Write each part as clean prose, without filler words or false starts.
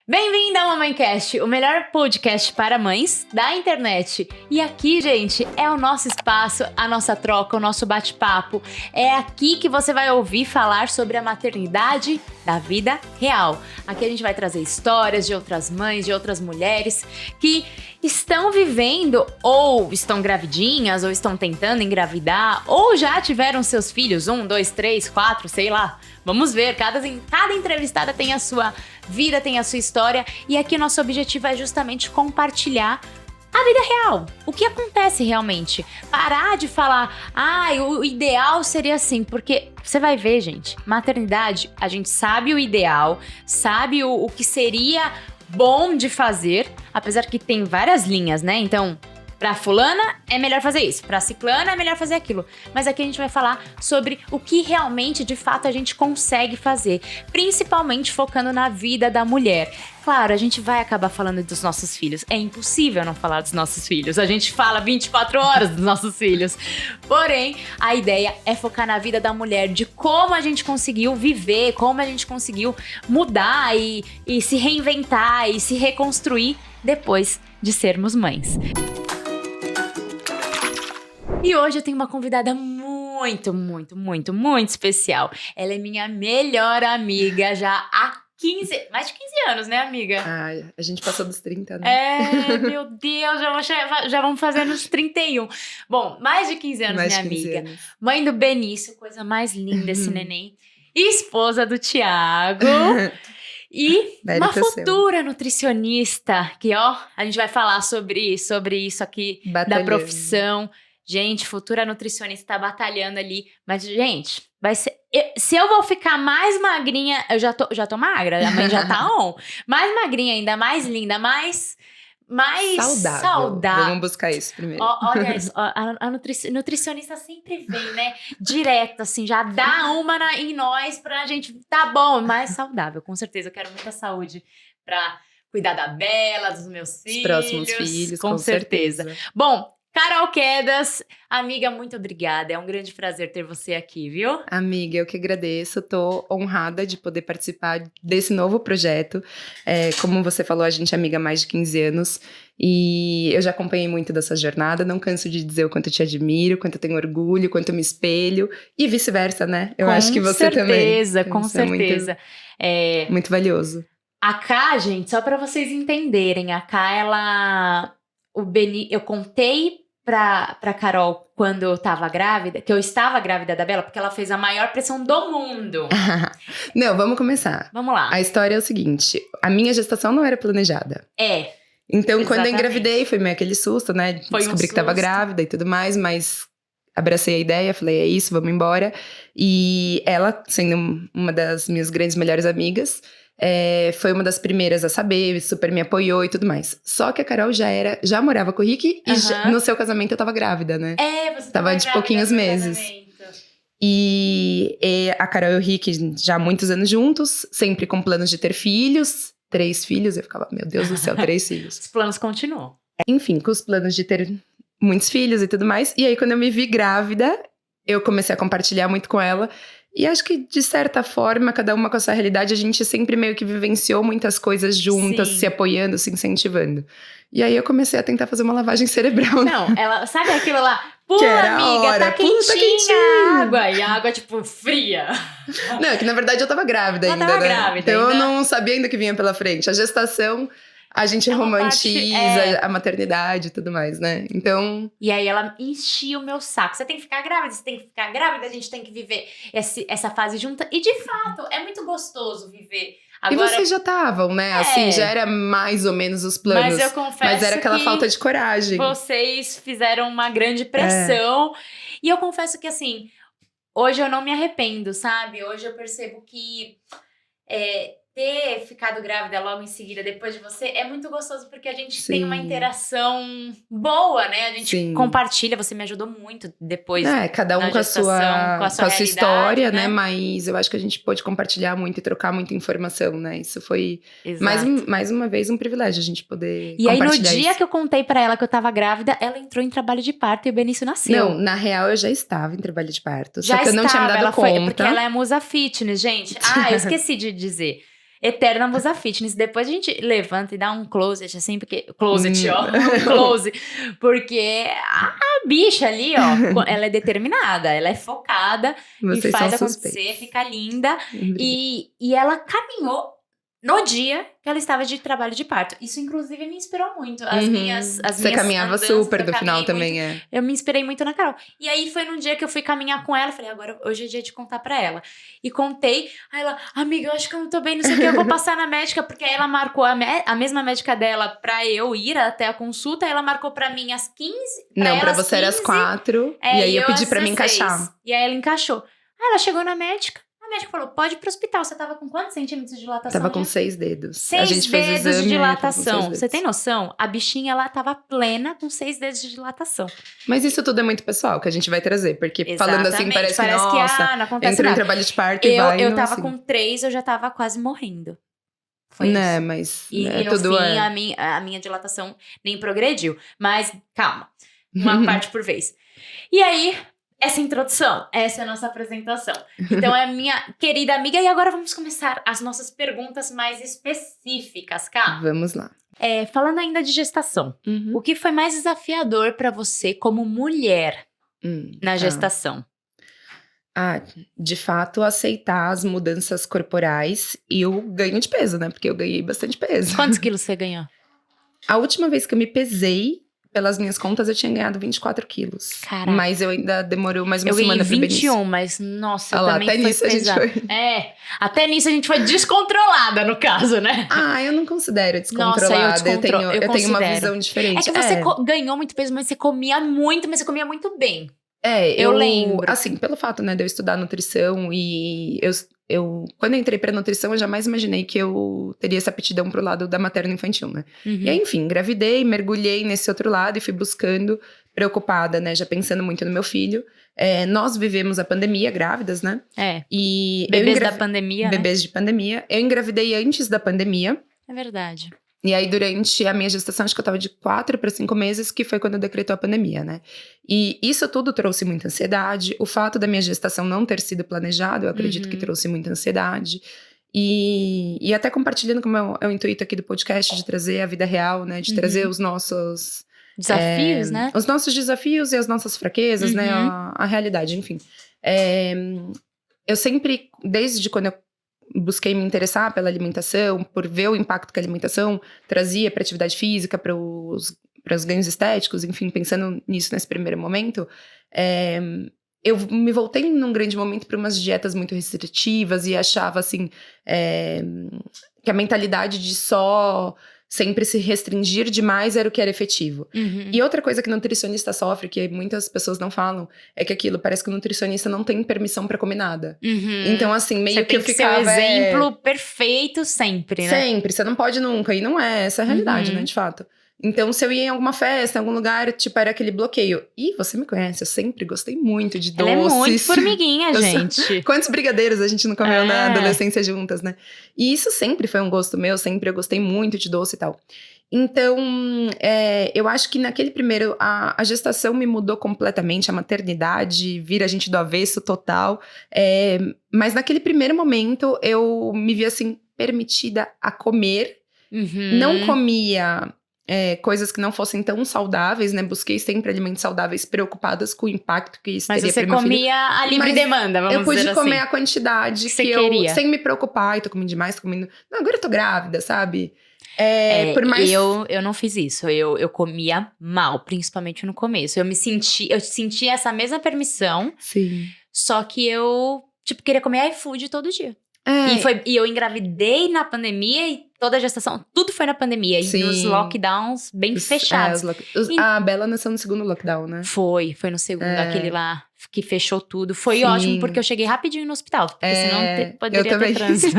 Bem-vinda ao MamãeCast, o melhor podcast para mães da internet. E aqui, gente, é o nosso espaço, a nossa troca, o nosso bate-papo. É aqui que você vai ouvir falar sobre a maternidade da vida real. Aqui a gente vai trazer histórias de outras mães, de outras mulheres que estão vivendo ou estão gravidinhas, ou estão tentando engravidar, ou já tiveram seus filhos, 1, 2, 3, 4, sei lá. Vamos ver, cada entrevistada tem a sua vida, tem a sua história, e aqui o nosso objetivo é justamente compartilhar a vida real, o que acontece realmente. Parar de falar, o ideal seria assim, porque você vai ver, gente, maternidade, a gente sabe o ideal, sabe o que seria bom de fazer, apesar que tem várias linhas, né? Então, pra fulana é melhor fazer isso, pra ciclana é melhor fazer aquilo. Mas aqui a gente vai falar sobre o que realmente, de fato, a gente consegue fazer, principalmente focando na vida da mulher. Claro, a gente vai acabar falando dos nossos filhos. É impossível não falar dos nossos filhos. A gente fala 24 horas dos nossos filhos. Porém, a ideia é focar na vida da mulher, de como a gente conseguiu viver, como a gente conseguiu mudar e se reinventar e se reconstruir depois de sermos mães. E hoje eu tenho uma convidada muito especial. Ela é minha melhor amiga já há mais de 15 anos, né, amiga? A gente passou dos 30, né? Meu Deus, já vamos fazer nos 31. Bom, mais de 15 anos, minha amiga. Anos. Mãe do Benício, coisa mais linda esse neném. Esposa do Thiago. E uma futura nutricionista, que ó, a gente vai falar sobre isso aqui, da profissão. Gente, futura nutricionista tá batalhando ali. Mas, gente, vai ser... Se eu vou ficar mais magrinha... Eu já tô magra, a mãe já tá on. Mais magrinha ainda, mais linda, mais saudável. Vamos buscar isso primeiro. Olha isso, a nutricionista sempre vem, né? Direto, assim, já dá uma em nós pra gente... Tá bom, mais saudável, com certeza. Eu quero muita saúde pra cuidar da Bela, dos meus filhos. Os próximos filhos, com certeza. Bom... Carol Quedas, amiga, muito obrigada. É um grande prazer ter você aqui, viu? Amiga, eu que agradeço. Tô honrada de poder participar desse novo projeto. Como você falou, a gente é amiga há mais de 15 anos. E eu já acompanhei muito dessa jornada. Não canso de dizer o quanto eu te admiro, quanto eu tenho orgulho, quanto eu me espelho. E vice-versa, né? Eu acho que você também. Com certeza. Muito valioso. A Ká, gente, só pra vocês entenderem. A Ká, ela... Eu contei pra Carol quando eu tava grávida, que eu estava grávida da Bela, porque ela fez a maior pressão do mundo. Não, vamos começar. Vamos lá. A história é o seguinte, a minha gestação não era planejada. Então, quando eu engravidei, foi meio aquele susto, né? Descobri que tava grávida e tudo mais, mas abracei a ideia, falei, é isso, vamos embora. E ela, sendo uma das minhas grandes melhores amigas... foi uma das primeiras a saber, super me apoiou e tudo mais. Só que a Carol já morava com o Rick e no seu casamento eu tava grávida, né? Você tava de pouquinhos meses. E a Carol e o Rick já há muitos anos juntos, sempre com planos de ter filhos. 3 filhos, eu ficava, meu Deus do céu, 3 filhos. Os planos continuam. Enfim, com os planos de ter muitos filhos e tudo mais. E aí, quando eu me vi grávida, eu comecei a compartilhar muito com ela. E acho que, de certa forma, cada uma com a sua realidade, a gente sempre meio que vivenciou muitas coisas juntas, se apoiando, se incentivando. E aí eu comecei a tentar fazer uma lavagem cerebral. Não, ela sabe aquilo lá? Pula, amiga, tá quentinha a água. E a água, tipo, fria. Não, é que na verdade eu tava grávida ainda, né? Então eu não sabia ainda o que vinha pela frente. A gestação... A gente romantiza a maternidade e tudo mais, né? Então... E aí ela enchia o meu saco. Você tem que ficar grávida, a gente tem que viver essa fase junta. E de fato, é muito gostoso viver. Agora, e vocês já estavam, né? Assim, já era mais ou menos os planos. Mas eu confesso mas era aquela falta de coragem. Vocês fizeram uma grande pressão. E eu confesso que, assim, hoje eu não me arrependo, sabe? Hoje eu percebo que... ter ficado grávida logo em seguida, depois de você, é muito gostoso porque a gente tem uma interação boa, né? A gente compartilha, você me ajudou muito depois. Cada um com a sua história, né? Mas eu acho que a gente pôde compartilhar muito e trocar muita informação, né? Isso foi mais uma vez um privilégio a gente poder compartilhar. E aí, no dia que eu contei pra ela que eu tava grávida, ela entrou em trabalho de parto e o Benício nasceu. Não, na real eu já estava em trabalho de parto. Só que eu não tinha me dado conta. Porque ela é musa fitness, gente. Eu esqueci de dizer. eterna musa fitness. Depois a gente levanta e dá um closet, assim, porque... Closet, ó. Um close. Porque a bicha ali, ó, ela é determinada, ela é focada. Vocês e faz acontecer, fica linda. E ela caminhou no dia que ela estava de trabalho de parto. Isso, inclusive, me inspirou muito. Você caminhava super no final também, muito, Eu me inspirei muito na Carol. E aí, foi num dia que eu fui caminhar com ela. Falei, agora, hoje é dia de contar pra ela. E contei. Aí ela, amiga, eu acho que eu não tô bem, não sei o que. Eu vou passar na médica. Porque aí ela marcou a mesma médica dela pra eu ir até a consulta. Aí ela marcou pra mim às 15. Pra você era às 4. E aí eu pedi pra me encaixar. E aí ela encaixou. Aí ela chegou na médica. A médica falou, pode ir pro hospital. Você tava com quantos centímetros de dilatação? Tava com 6 dedos. 6 dedos de dilatação. Você tem noção? A bichinha, ela tava plena com 6 dedos de dilatação. Mas isso tudo é muito pessoal, que a gente vai trazer. Porque falando assim, parece que, nossa, não acontece entra em trabalho de parto e vai... Eu tava assim. com 3, eu já tava quase morrendo. Foi né, isso. Mas e no tudo fim, a minha dilatação nem progrediu. Mas, calma. Uma parte por vez. E aí... Essa introdução, essa é a nossa apresentação. Então, é a minha querida amiga. E agora vamos começar as nossas perguntas mais específicas, Ká. Vamos lá. Falando ainda de gestação. O que foi mais desafiador pra você como mulher na gestação? De fato, aceitar as mudanças corporais e o ganho de peso, né? Porque eu ganhei bastante peso. Quantos quilos você ganhou? A última vez que eu me pesei... Pelas minhas contas, eu tinha ganhado 24 quilos. Caraca. Mas eu ainda demorou mais uma semana pra 21, mas nossa, lá, também até foi nisso pesado. A gente foi... até nisso a gente foi descontrolada, no caso, né? Eu não considero descontrolada. Nossa, eu tenho uma visão diferente. É que você ganhou muito peso, mas você comia muito, mas você comia muito bem. Eu lembro. Assim, pelo fato, né, de eu estudar nutrição e quando eu entrei pra nutrição, eu jamais imaginei que eu teria essa aptidão pro lado da materno-infantil, né? E aí, enfim, engravidei, mergulhei nesse outro lado e fui buscando, preocupada, né, já pensando muito no meu filho. Nós vivemos a pandemia grávidas, né? E bebês da pandemia, Bebês de pandemia. Eu engravidei antes da pandemia. É verdade. E aí, durante a minha gestação, acho que eu tava de 4 para 5 meses, que foi quando decretou a pandemia, né? E isso tudo trouxe muita ansiedade. O fato da minha gestação não ter sido planejada, eu acredito que trouxe muita ansiedade. E até compartilhando como é o intuito aqui do podcast, de trazer a vida real, né? De trazer os nossos... desafios, né? Os nossos desafios e as nossas fraquezas, né? A realidade, enfim. Eu sempre, desde quando eu busquei me interessar pela alimentação, por ver o impacto que a alimentação trazia para a atividade física, para os ganhos estéticos, enfim, pensando nisso nesse primeiro momento, eu me voltei num grande momento para umas dietas muito restritivas e achava, assim, que a mentalidade de só sempre se restringir demais era o que era efetivo. E outra coisa que o nutricionista sofre, que muitas pessoas não falam, é que aquilo, parece que o nutricionista não tem permissão pra comer nada. Então, assim, meio que eu ficava... Você tem que ser o exemplo perfeito sempre, né? Sempre, você não pode nunca, e não é essa a realidade, né, de fato. Então, se eu ia em alguma festa, em algum lugar, tipo, era aquele bloqueio. E você me conhece, eu sempre gostei muito de doces. Ela é muito formiguinha, gente. Quantos brigadeiros a gente não comeu na adolescência juntas, né? E isso sempre foi um gosto meu, sempre eu gostei muito de doce e tal. Então, eu acho que naquele primeiro, a gestação me mudou completamente, a maternidade, vira a gente do avesso total. Mas naquele primeiro momento, eu me vi, assim, permitida a comer. Não comia... coisas que não fossem tão saudáveis, né? Busquei sempre alimentos saudáveis, preocupadas com o impacto que isso teria para meu filho. Mas você comia a livre demanda, vamos dizer assim. Eu pude comer a quantidade que eu queria. Sem me preocupar, tô comendo demais, tô comendo... Não, agora eu tô grávida, sabe? Por mais... eu não fiz isso, eu comia mal, principalmente no começo. Eu senti essa mesma permissão. Sim. Só que eu, queria comer iFood todo dia. E eu engravidei na pandemia e toda a gestação, tudo foi na pandemia. Sim. E nos lockdowns bem fechados. A Bela nasceu no segundo lockdown, né? Foi no segundo, aquele lá que fechou tudo. Foi ótimo, porque eu cheguei rapidinho no hospital, porque senão poderia ter trânsito.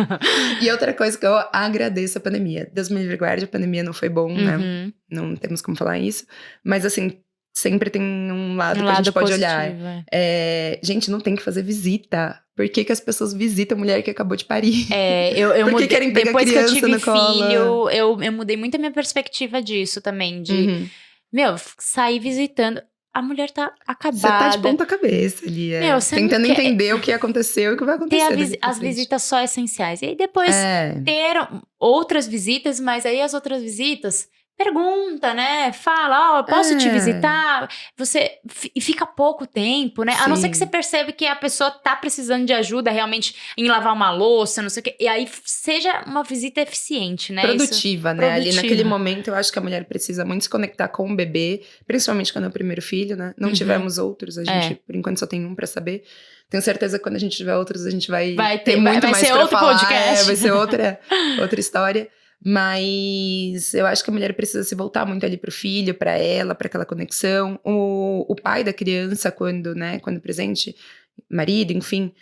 E outra coisa que eu agradeço a pandemia. Deus me livre guarde, a pandemia não foi bom, né? Não temos como falar isso. Mas assim... Sempre tem um lado que a gente pode olhar. Gente, não tem que fazer visita. Por que as pessoas visitam a mulher que acabou de parir? Por que querem pegar depois criança que eu tive filho, eu mudei muito a minha perspectiva disso também. De, sair visitando. a mulher tá acabada. Você tá de ponta cabeça ali, tentando entender o que aconteceu e o que vai acontecer. Ter as visitas só essenciais. E aí depois ter outras visitas, mas aí as outras visitas... Pergunta, né? Fala, posso te visitar? E fica pouco tempo, né? Sim. A não ser que você perceba que a pessoa tá precisando de ajuda realmente em lavar uma louça, não sei o quê. E aí seja uma visita eficiente, né? Produtiva, né? Ali naquele momento eu acho que a mulher precisa muito se conectar com o bebê, principalmente quando é o primeiro filho, né? Não tivemos outros, a gente por enquanto só tem um pra saber. Tenho certeza que quando a gente tiver outros, a gente vai ter muito mais pra falar. Podcast. Vai ser outra história. Mas eu acho que a mulher precisa se voltar muito ali pro filho, pra ela, pra aquela conexão. O pai da criança, quando presente, marido, enfim,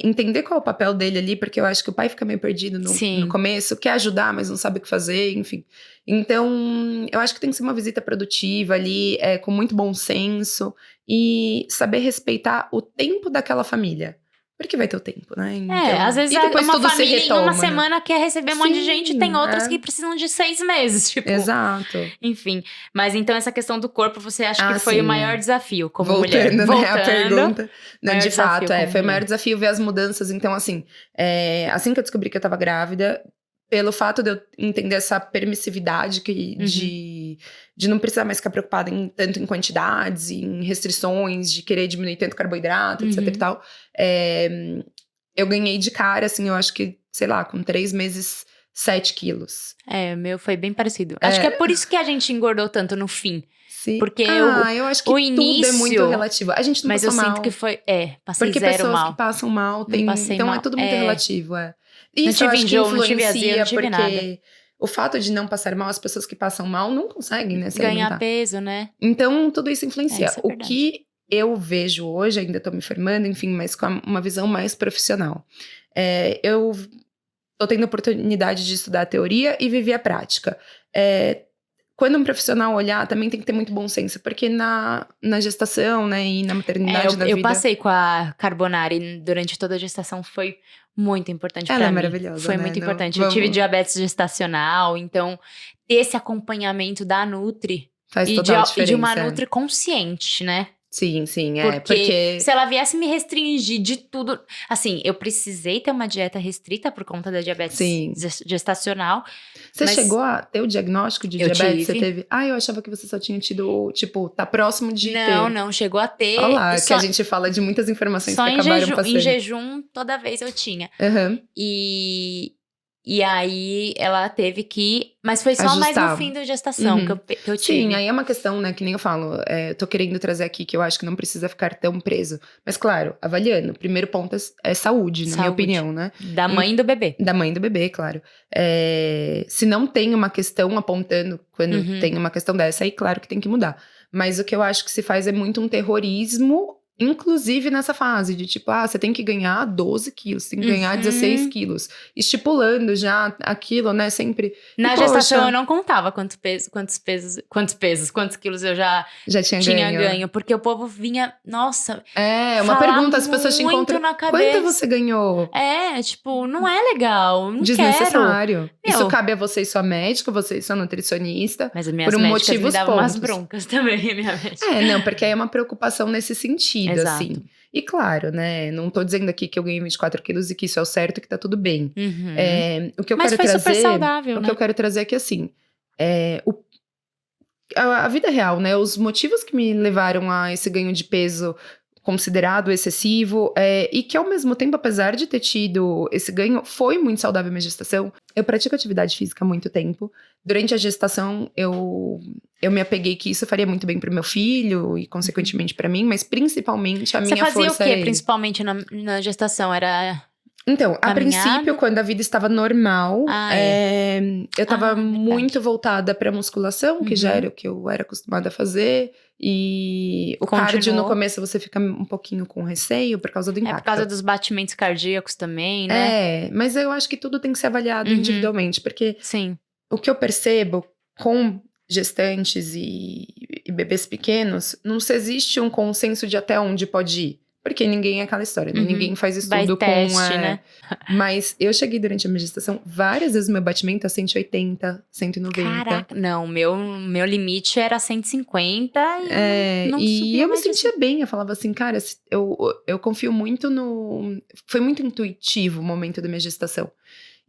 entender qual é o papel dele ali, porque eu acho que o pai fica meio perdido no começo, quer ajudar, mas não sabe o que fazer, enfim. Então, eu acho que tem que ser uma visita produtiva ali, com muito bom senso, e saber respeitar o tempo daquela família. Porque vai ter o tempo, né? Então, às vezes uma família em uma semana quer receber um monte de gente, tem outras que precisam de 6 meses, tipo. Exato. Enfim, mas então essa questão do corpo, você acha que foi o maior desafio como mulher? Voltando, né, a pergunta. Não, de fato, foi o maior desafio ver as mudanças. Então, assim que eu descobri que eu tava grávida, pelo fato de eu entender essa permissividade de não precisar mais ficar preocupada tanto em quantidades, em restrições, de querer diminuir tanto carboidrato, etc e tal. Eu ganhei de cara, assim, eu acho que, sei lá, com 3 meses, 7 quilos. O meu foi bem parecido. Acho que é por isso que a gente engordou tanto no fim. Sim. Porque eu acho que o início, tudo é muito relativo. A gente não passou mal. Mas eu sinto que foi, passei porque zero pessoas mal. que passam mal, então é tudo muito relativo, não Isso eu acho tive enjoo, que influencia, não tive azia, não tive porque nada. O fato de não passar mal, as pessoas que passam mal não conseguem, né, se alimentar. Ganhar peso, né? Então, tudo isso influencia. Isso é o que eu vejo hoje, ainda tô me formando, enfim, mas com uma visão mais profissional. Eu tô tendo a oportunidade de estudar a teoria e viver a prática. Quando um profissional olhar, também tem que ter muito bom senso, porque na gestação, né, e na maternidade da vida... Eu passei com a Carbonari durante toda a gestação, foi muito importante pra mim. Ela é maravilhosa, Foi muito importante. Eu tive diabetes gestacional, então ter esse acompanhamento da Nutri faz total diferença. E de uma Nutri consciente, né? Sim, porque se ela viesse me restringir de tudo... Assim, eu precisei ter uma dieta restrita por conta da diabetes gestacional. Você chegou a ter o diagnóstico de diabetes? Você teve? Eu achava que você só tinha tido, tipo, tá próximo de ter. Não, chegou a ter. Olha lá, que a gente fala de muitas informações que acabaram passando. Em jejum, toda vez eu tinha. E aí, ela teve que... Mas foi só ajustar. Mais no fim da gestação que eu tive. Sim, aí é uma questão, né, que nem eu falo. Eu tô querendo trazer aqui que eu acho que não precisa ficar tão preso. Mas claro, avaliando. O primeiro ponto é saúde, na minha opinião, né? Da mãe e do bebê. Da mãe e do bebê, claro. Se não tem uma questão apontando quando tem uma questão dessa, aí claro que tem que mudar. Mas o que eu acho que se faz é muito um terrorismo... Inclusive nessa fase de tipo, você tem que ganhar 12 quilos, você tem que ganhar 16 quilos. Estipulando já aquilo, né, sempre. Na gestação eu não contava quantos quilos eu já tinha ganho. Porque o povo vinha, nossa... uma pergunta, as pessoas te encontram, na cabeça. Quanto você ganhou? Tipo, não é legal, não desnecessário. Quero. Isso cabe a você e sua médica, você e sua nutricionista. Mas as minhas por médicas motivos me davam umas broncas também, minha médica. Não, porque aí é uma preocupação nesse sentido. Exato. Assim. E claro, né, não tô dizendo aqui que eu ganhei 24 quilos e que isso é o certo e que tá tudo bem. O que eu quero trazer... super saudável, o que eu quero trazer é que, assim, a vida real, né, os motivos que me levaram a esse ganho de peso considerado excessivo, e que ao mesmo tempo, apesar de ter tido esse ganho, foi muito saudável a minha gestação. Eu pratico atividade física há muito tempo. Durante a gestação, eu me apeguei que isso faria muito bem pro meu filho e, consequentemente, pra mim, mas principalmente a minha força. Você fazia o quê, principalmente na gestação? Era... Então, a princípio, quando a vida estava normal, eu estava muito voltada para musculação, que já era o que eu era acostumada a fazer. E o cardio, no começo, você fica um pouquinho com receio por causa do impacto. Por causa dos batimentos cardíacos também, né? Mas eu acho que tudo tem que ser avaliado individualmente. Porque Sim. O que eu percebo com gestantes e bebês pequenos, não se existe um consenso de até onde pode ir. Porque ninguém é aquela história, né? Ninguém faz estudo né? Mas eu cheguei durante a minha gestação, várias vezes meu batimento a 180, 190. Caraca, não, meu limite era 150 e não subia eu mais me sentia bem, eu falava assim, cara, eu confio muito no... Foi muito intuitivo o momento da minha gestação.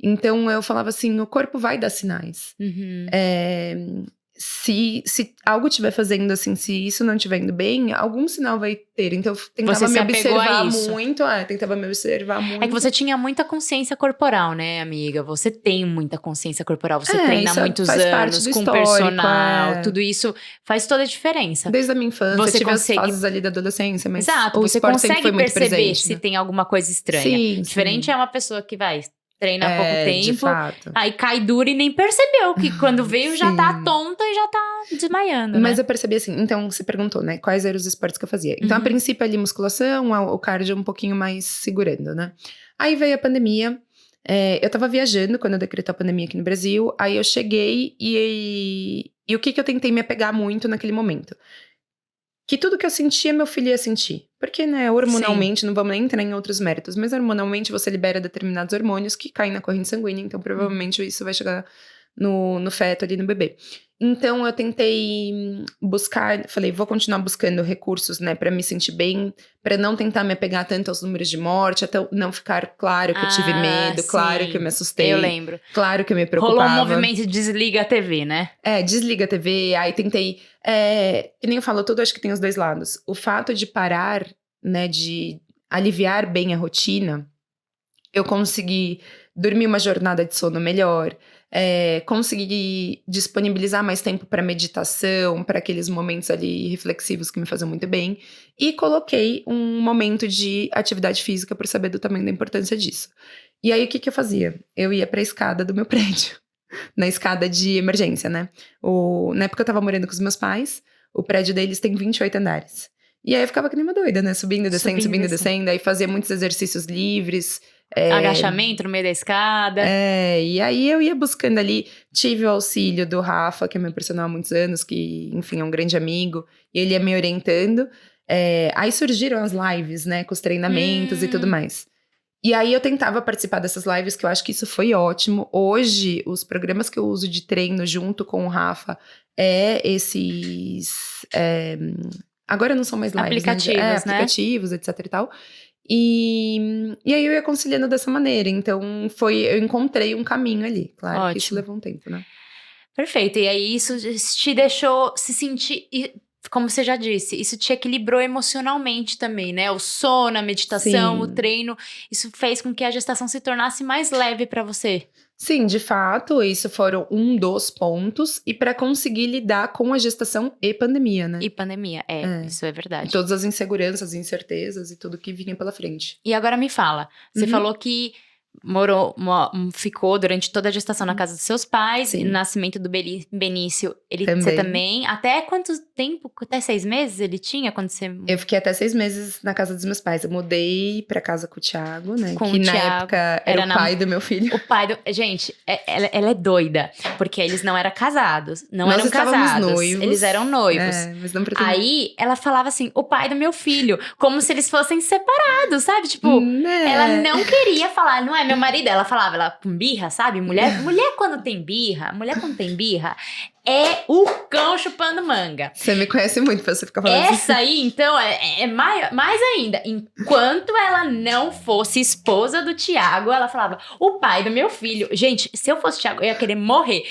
Então, eu falava assim, o corpo vai dar sinais. Se algo estiver fazendo assim, se isso não estiver indo bem, algum sinal vai ter. Então, eu tentava me observar muito. Tentava me observar muito. É que você tinha muita consciência corporal, né, amiga? Você tem muita consciência corporal. Você treina há muitos anos com personal. Tudo isso faz toda a diferença. Desde a minha infância, você tive as fases ali da adolescência, mas exato, você consegue perceber se tem alguma coisa estranha. Sim, Diferente é uma pessoa que vai... treina há pouco tempo, de fato. Aí cai dura e nem percebeu que quando veio já tá tonta e já tá desmaiando, Mas eu percebi assim, então você perguntou, né, quais eram os esportes que eu fazia. Então, a princípio ali, musculação, o cardio um pouquinho mais segurando, né. Aí veio a pandemia, eu tava viajando quando eu decretou a pandemia aqui no Brasil, aí eu cheguei e o que eu tentei me apegar muito naquele momento? Que tudo que eu sentia, meu filho ia sentir. Porque, né, hormonalmente, não vamos nem entrar em outros méritos, mas hormonalmente você libera determinados hormônios que caem na corrente sanguínea, então provavelmente isso vai chegar no feto ali, no bebê. Então, eu tentei buscar, falei, vou continuar buscando recursos, né, pra me sentir bem, pra não tentar me apegar tanto aos números de morte, até não ficar claro que eu tive medo, claro que eu me assustei. Eu lembro. Claro que eu me preocupava. Rolou um movimento de desliga a TV, né? Desliga a TV, aí tentei... que nem eu falo, tudo acho que tem os dois lados. O fato de parar, né, de aliviar bem a rotina, eu consegui dormir uma jornada de sono melhor, consegui disponibilizar mais tempo para meditação, para aqueles momentos ali reflexivos que me faziam muito bem, e coloquei um momento de atividade física por saber do tamanho da importância disso. E aí, o que eu fazia? Eu ia para a escada do meu prédio. Na escada de emergência, né? Na época eu tava morando com os meus pais, o prédio deles tem 28 andares. E aí eu ficava que nem uma doida, né? Subindo e descendo. Aí fazia muitos exercícios livres. Agachamento no meio da escada. E aí eu ia buscando ali. Tive o auxílio do Rafa, que é meu personal há muitos anos, que, enfim, é um grande amigo. E ele ia me orientando. Aí surgiram as lives, né? Com os treinamentos e tudo mais. E aí eu tentava participar dessas lives, que eu acho que isso foi ótimo. Hoje, os programas que eu uso de treino junto com o Rafa esses... agora não são mais lives, aplicativos, né? Aplicativos, etc e tal. E aí eu ia conciliando dessa maneira. Então, eu encontrei um caminho ali. Claro ótimo. Que isso levou um tempo, né? Perfeito. E aí isso te deixou se sentir... Como você já disse, isso te equilibrou emocionalmente também, né? O sono, a meditação, o treino, isso fez com que a gestação se tornasse mais leve pra você. Sim, de fato, isso foram um dos pontos. E pra conseguir lidar com a gestação e pandemia, né? E pandemia, isso é verdade. E todas as inseguranças, incertezas e tudo que vinha pela frente. E agora me fala, você falou que ficou durante toda a gestação na casa dos seus pais. Sim. No nascimento do Benício, você também. Até quanto tempo? Até 6 meses ele tinha quando você... Eu fiquei até 6 meses na casa dos meus pais. Eu mudei pra casa com o Thiago, né? Com que o na Thiago, época era o pai do meu filho. O pai do... Gente, ela é doida. Porque eles não eram casados. Nós eram casados. Noivos. Eles eram noivos. Mas não pretendo... Aí, ela falava assim, o pai do meu filho. Como se eles fossem separados, sabe? Tipo, ela não queria falar, não é meu marido. Ela falava, ela com birra, sabe? Mulher quando tem birra, é o cão chupando manga. Você me conhece muito pra você ficar falando Essa aí, então, é mais ainda. Enquanto ela não fosse esposa do Thiago, ela falava, o pai do meu filho. Gente, se eu fosse Thiago, eu ia querer morrer.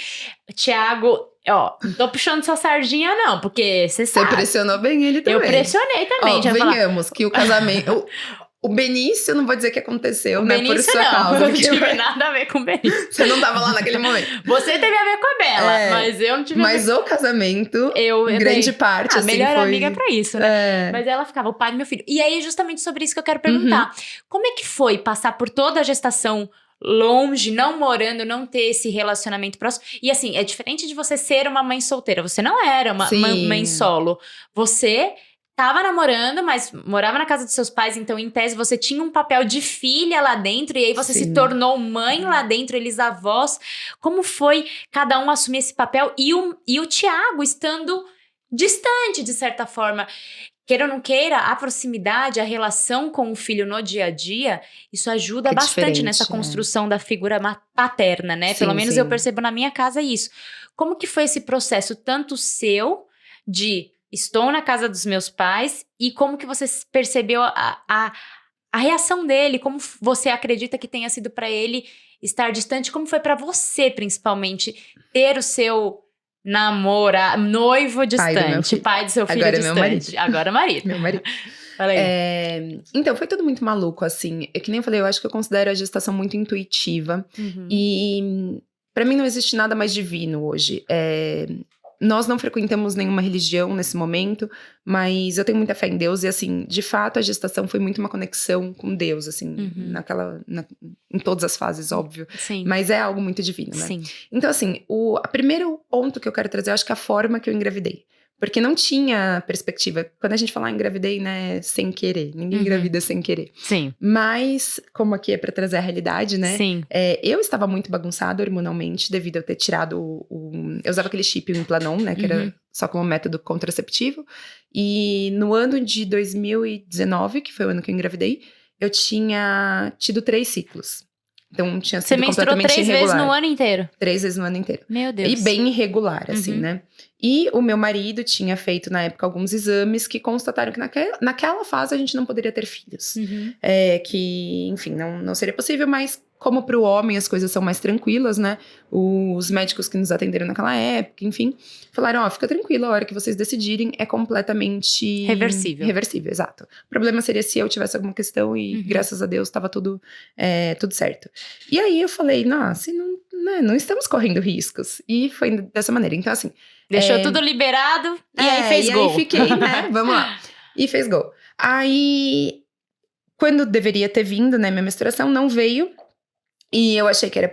Thiago... Ó, não tô puxando sua sardinha não, porque você sabe. Você pressionou bem ele também. Eu pressionei também. Venhamos, que o casamento... O Benício, não vou dizer que aconteceu, né? Benício, por sua causa. Eu não tive nada a ver com o Benício. Você não tava lá naquele momento. Você teve a ver com a Bela, mas eu não tive Mas o casamento, grande parte, assim, melhor foi... amiga pra isso, né? Mas ela ficava, o pai do meu filho. E aí, justamente sobre isso que eu quero perguntar. Como é que foi passar por toda a gestação longe, não morando, não ter esse relacionamento próximo? E assim, é diferente de você ser uma mãe solteira. Você não era uma mãe solo. Você... tava namorando, mas morava na casa dos seus pais, então, em tese, você tinha um papel de filha lá dentro, e aí você se tornou mãe lá dentro, eles avós. Como foi cada um assumir esse papel? E o Thiago estando distante, de certa forma. queira ou não queira, a proximidade, a relação com o filho no dia a dia, isso ajuda bastante nessa construção da figura paterna, né? Sim, pelo menos eu percebo na minha casa isso. Como que foi esse processo, tanto seu, de estou na casa dos meus pais, e como que você percebeu a reação dele, como você acredita que tenha sido para ele estar distante, como foi para você, principalmente, ter o seu noivo distante, pai do seu filho agora distante. Meu marido. Agora marido. Meu marido. Fala aí. Então, foi tudo muito maluco, assim. Que nem eu falei, eu acho que eu considero a gestação muito intuitiva. E pra mim não existe nada mais divino hoje. Nós não frequentamos nenhuma religião nesse momento, mas eu tenho muita fé em Deus. E assim, de fato, a gestação foi muito uma conexão com Deus, assim, em todas as fases, óbvio. Sim. Mas é algo muito divino, né? Sim. Então, assim, o primeiro ponto que eu quero trazer, eu acho que é a forma que eu engravidei. Porque não tinha perspectiva. Quando a gente fala engravidei, né, sem querer. Ninguém engravida sem querer. Sim. Mas, como aqui é pra trazer a realidade, né? Sim. Eu estava muito bagunçada hormonalmente, devido a eu ter tirado eu usava aquele chip, o Implanon, né? Que era só como método contraceptivo. E no ano de 2019, que foi o ano que eu engravidei, eu tinha tido 3 ciclos. Então, tinha sido completamente irregular. Você menstruou 3 vezes no ano inteiro? 3 vezes no ano inteiro. Meu Deus. E bem irregular, assim, né? E o meu marido tinha feito, na época, alguns exames que constataram que naquela fase a gente não poderia ter filhos. Que, enfim, não seria possível, mas como para o homem as coisas são mais tranquilas, né? Os médicos que nos atenderam naquela época, enfim, falaram, fica tranquila, a hora que vocês decidirem é completamente... Reversível. Reversível, exato. O problema seria se eu tivesse alguma questão e, graças a Deus, estava tudo certo. E aí eu falei, nossa, não estamos correndo riscos. E foi dessa maneira. Então, assim... Deixou tudo liberado e aí fez gol. E aí fiquei, né? Vamos lá. E fez gol. Aí, quando deveria ter vindo, né, minha menstruação, não veio. E eu achei que era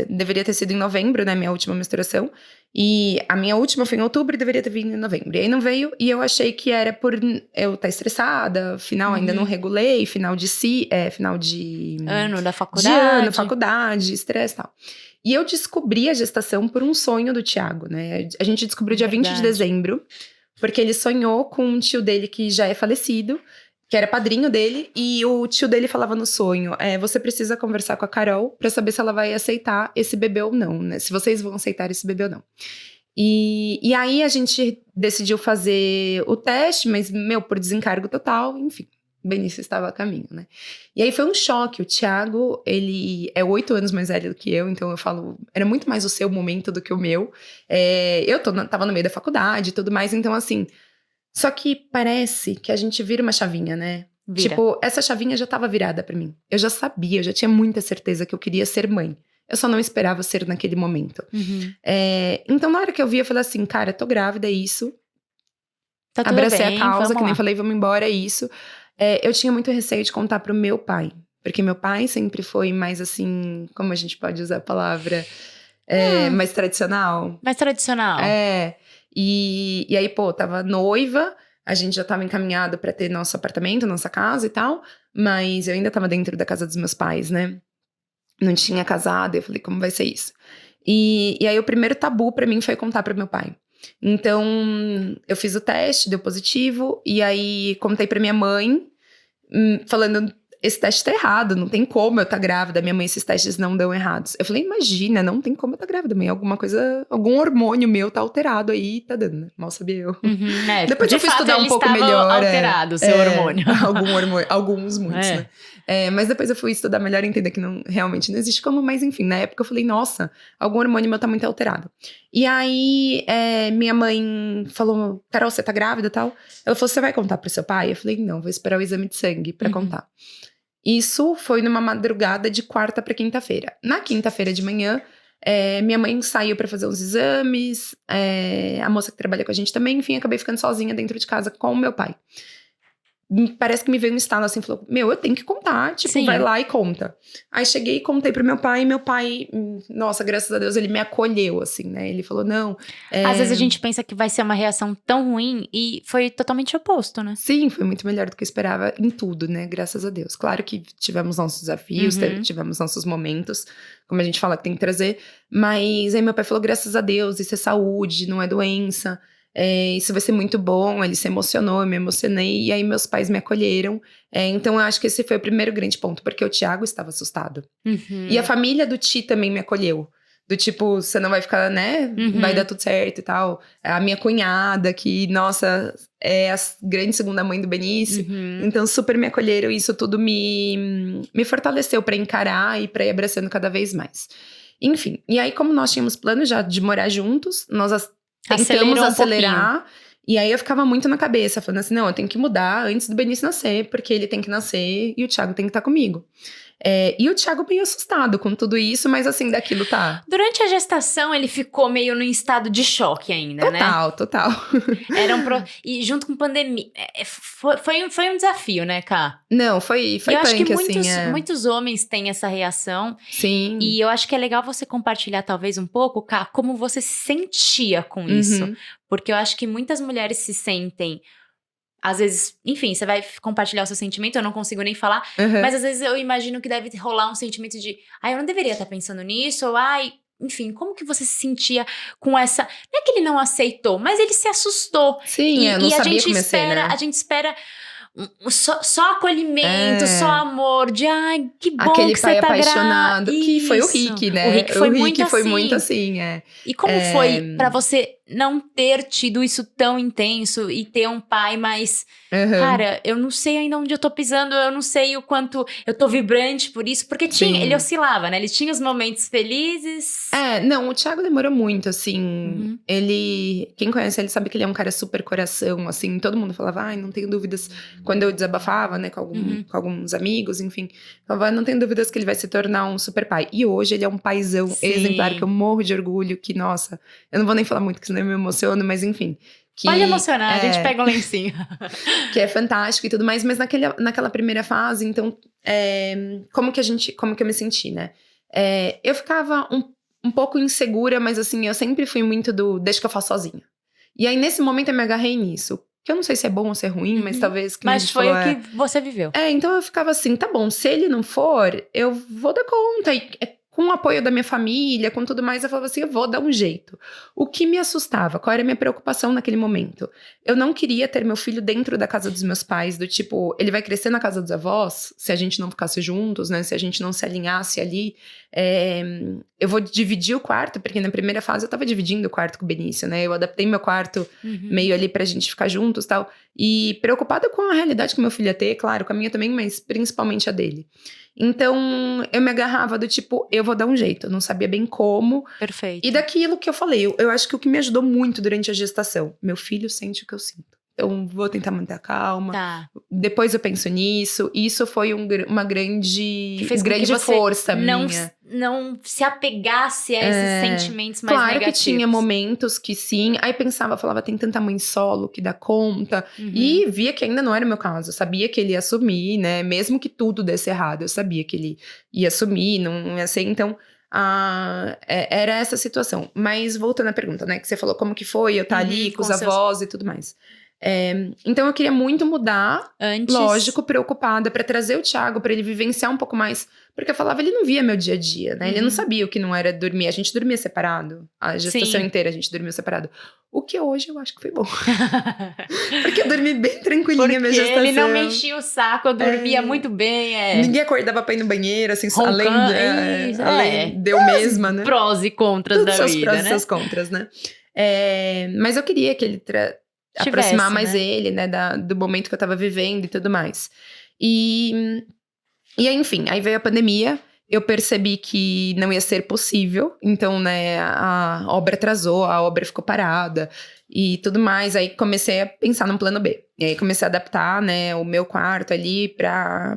deveria ter sido em novembro, né, minha última menstruação. E a minha última foi em outubro e deveria ter vindo em novembro. E aí não veio, e eu achei que era por eu estar estressada, final ainda não regulei, final de ano da faculdade. Faculdade, estresse e tal. E eu descobri a gestação por um sonho do Thiago, né? A gente descobriu dia 20 de dezembro, porque ele sonhou com um tio dele que já é falecido, que era padrinho dele, e o tio dele falava no sonho, você precisa conversar com a Carol pra saber se ela vai aceitar esse bebê ou não, né? Se vocês vão aceitar esse bebê ou não. E aí a gente decidiu fazer o teste, mas, por desencargo total, enfim. Benício estava a caminho, né? E aí foi um choque. O Thiago, ele é 8 anos mais velho do que eu, então eu falo, era muito mais o seu momento do que o meu. Eu tava no meio da faculdade e tudo mais, então assim... Só que parece que a gente vira uma chavinha, né? Vira. Tipo, essa chavinha já tava virada pra mim. Eu já sabia, eu já tinha muita certeza que eu queria ser mãe. Eu só não esperava ser naquele momento. Então, na hora que eu vi, eu falei assim, cara, tô grávida, é isso. Tá tudo Abracei bem, a causa, que nem lá. falei, vamos embora, é isso. Eu tinha muito receio de contar pro meu pai. Porque meu pai sempre foi mais assim, como a gente pode usar a palavra, mais tradicional. Mais tradicional. E aí, tava noiva, a gente já tava encaminhado pra ter nosso apartamento, nossa casa e tal, mas eu ainda tava dentro da casa dos meus pais, né? Não tinha casado, eu falei, como vai ser isso? E aí o primeiro tabu pra mim foi contar pro meu pai. Então, eu fiz o teste, deu positivo, e aí contei pra minha mãe, falando... Esse teste tá errado, não tem como eu estar grávida. Minha mãe, esses testes não dão errados. Eu falei, imagina, não tem como eu estar grávida, mãe. Algum hormônio meu tá alterado aí, tá dando, né? Mal sabia eu. Depois eu fui estudar um pouco melhor. Alterado o seu hormônio. Alguns, muitos, né? Mas depois eu fui estudar melhor e entender que realmente não existe como. Mas enfim, na época eu falei, nossa, algum hormônio meu tá muito alterado. E aí, minha mãe falou, Carol, você tá grávida e tal? Ela falou, você vai contar pro seu pai? Eu falei, não, vou esperar o exame de sangue pra contar. Isso foi numa madrugada de quarta pra quinta-feira. Na quinta-feira de manhã, minha mãe saiu pra fazer uns exames, a moça que trabalha com a gente também, enfim, acabei ficando sozinha dentro de casa com o meu pai. Parece que me veio um estalo assim, falou, eu tenho que contar, tipo, vai lá e conta. Aí cheguei e contei pro meu pai, e meu pai, nossa, graças a Deus, ele me acolheu, assim, né, ele falou, não... Às vezes a gente pensa que vai ser uma reação tão ruim, e foi totalmente oposto, né? Sim, foi muito melhor do que eu esperava em tudo, né, graças a Deus. Claro que tivemos nossos desafios, tivemos nossos momentos, como a gente fala que tem que trazer, mas aí meu pai falou, graças a Deus, isso é saúde, não é doença... Isso vai ser muito bom. Ele se emocionou, eu me emocionei. E aí meus pais me acolheram. Então eu acho que esse foi o primeiro grande ponto, porque o Thiago estava assustado. E a família do Ti também me acolheu. Do tipo, você não vai ficar, né? Vai dar tudo certo e tal. A minha cunhada, que, nossa, é a grande segunda mãe do Benício. Então, super me acolheram. E isso tudo me fortaleceu pra encarar e pra ir abraçando cada vez mais. Enfim, e aí como nós tínhamos plano já de morar juntos, nós tentamos acelerar. E aí eu ficava muito na cabeça, falando assim, não, eu tenho que mudar antes do Benício nascer, porque ele tem que nascer e o Thiago tem que estar comigo. E o Thiago meio assustado com tudo isso, mas assim, daquilo tá. Durante a gestação, ele ficou meio no estado de choque ainda, né? Total. E junto com pandemia, foi um desafio, né, Ká? Não, foi eu acho que muitos homens têm essa reação. Sim. E eu acho que é legal você compartilhar talvez um pouco, Ká, como você se sentia com isso. Porque eu acho que muitas mulheres se sentem... Às vezes, enfim, você vai compartilhar o seu sentimento, eu não consigo nem falar. Mas às vezes eu imagino que deve rolar um sentimento de... eu não deveria estar pensando nisso. Ou, enfim, como que você se sentia com essa... Não é que ele não aceitou, mas ele se assustou. Sim, eu não sabia como ia ser, né? A gente espera... Só acolhimento, só amor, de que bom aquele que você tá apaixonado, que foi o Rick, né? O Rick foi muito assim, E como foi pra você não ter tido isso tão intenso e ter um pai mais... Cara, eu não sei ainda onde eu tô pisando, eu não sei o quanto eu tô vibrante por isso, porque ele oscilava, né? Ele tinha os momentos felizes. Não, o Thiago demorou muito, assim. Quem conhece ele sabe que ele é um cara super coração, assim. Todo mundo falava, não tenho dúvidas. Quando eu desabafava, né, com alguns amigos, enfim. Falava, não tenho dúvidas que ele vai se tornar um super pai. E hoje ele é um paizão exemplar, que eu morro de orgulho, que, nossa... Eu não vou nem falar muito, que senão eu me emociono, mas enfim... Pode emocionar, a gente pega um lencinho. Que é fantástico e tudo mais, mas naquela primeira fase, então, como que eu me senti, né? Eu ficava um pouco insegura, mas assim, eu sempre fui muito deixa que eu faço sozinha. E aí, nesse momento, eu me agarrei nisso. Que eu não sei se é bom ou se é ruim, mas talvez... Mas foi o que você viveu. Então eu ficava assim, tá bom, se ele não for, eu vou dar conta. E com o apoio da minha família, com tudo mais, eu falava assim, eu vou dar um jeito. O que me assustava, qual era a minha preocupação naquele momento? Eu não queria ter meu filho dentro da casa dos meus pais, do tipo, ele vai crescer na casa dos avós, se a gente não ficasse juntos, né? Se a gente não se alinhasse ali. Eu vou dividir o quarto, porque na primeira fase eu tava dividindo o quarto com o Benício, né? Eu adaptei meu quarto meio ali pra gente ficar juntos e tal. E preocupada com a realidade que meu filho ia ter, claro, com a minha também, mas principalmente a dele. Então, eu me agarrava do tipo, eu vou dar um jeito. Eu não sabia bem como. Perfeito. E daquilo que eu falei, eu acho que o que me ajudou muito durante a gestação, meu filho sente o que eu sinto. Então, vou tentar manter a calma. Tá. Depois eu penso nisso. E isso foi uma grande força minha. Não se apegasse a esses sentimentos mais claro negativos. Que tinha momentos que sim. Aí falava, tem tanta mãe solo que dá conta. E via que ainda não era o meu caso. Eu sabia que ele ia assumir, né? Mesmo que tudo desse errado, eu sabia que ele ia assumir, não ia ser. Então, era essa situação. Mas voltando à pergunta, né? Que você falou como que foi eu estar ali com os avós e tudo mais. Então eu queria muito mudar, lógico, preocupada pra trazer o Thiago, pra ele vivenciar um pouco mais, porque eu falava, ele não via meu dia a dia, né? Ele não sabia o que não era dormir, a gente dormia separado, a gestação inteira a gente dormiu separado. O que hoje eu acho que foi bom. Porque eu dormi bem tranquilinha minha gestação. Ele não me enchia o saco, eu dormia muito bem. Ninguém acordava pra ir no banheiro, assim, além de eu mesma, né? Prós e contras da vida, prós né? e seus contras, né? Mas eu queria que ele aproximar mais ele, né, do momento que eu tava vivendo e tudo mais. E aí, enfim, aí veio a pandemia, eu percebi que não ia ser possível, então, né, a obra atrasou, a obra ficou parada e tudo mais, aí comecei a pensar num plano B. E aí comecei a adaptar, né, o meu quarto ali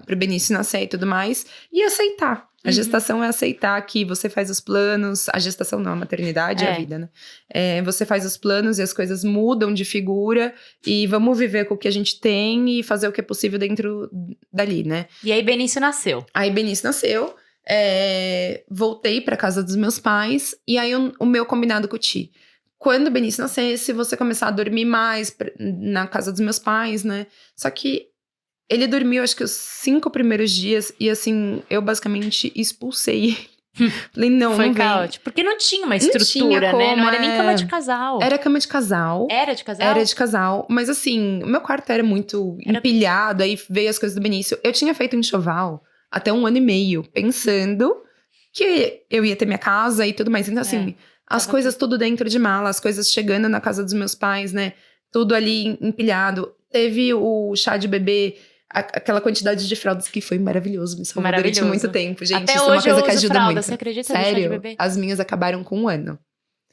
pro Benício nascer e tudo mais, e aceitar. A gestação é aceitar que você faz os planos, a gestação não, a maternidade é a vida, né? Você faz os planos e as coisas mudam de figura e vamos viver com o que a gente tem e fazer o que é possível dentro dali, né? E aí Benício nasceu. Voltei pra casa dos meus pais e aí o meu combinado com o Ti. Quando o Benício nascesse, você começar a dormir mais na casa dos meus pais, né? Só que ele dormiu, acho que os 5 primeiros dias. E assim, eu basicamente expulsei Falei, não, foi não caótico. Porque não tinha uma estrutura, né? Não era nem cama de casal. Era cama de casal. Era de casal? Era de casal. Mas assim, o meu quarto era muito empilhado. Aí veio as coisas do Benício. Eu tinha feito um enxoval até 1 ano e meio. Pensando que eu ia ter minha casa e tudo mais. Então assim, as coisas tudo dentro de mala. As coisas chegando na casa dos meus pais, né? Tudo ali empilhado. Teve o chá de bebê... Aquela quantidade de fraldas que foi maravilhoso. Me salvou durante muito tempo, gente. Até isso hoje é uma coisa que ajuda fralda, muito. Você acredita? Sério? De bebê? As minhas acabaram com 1 ano.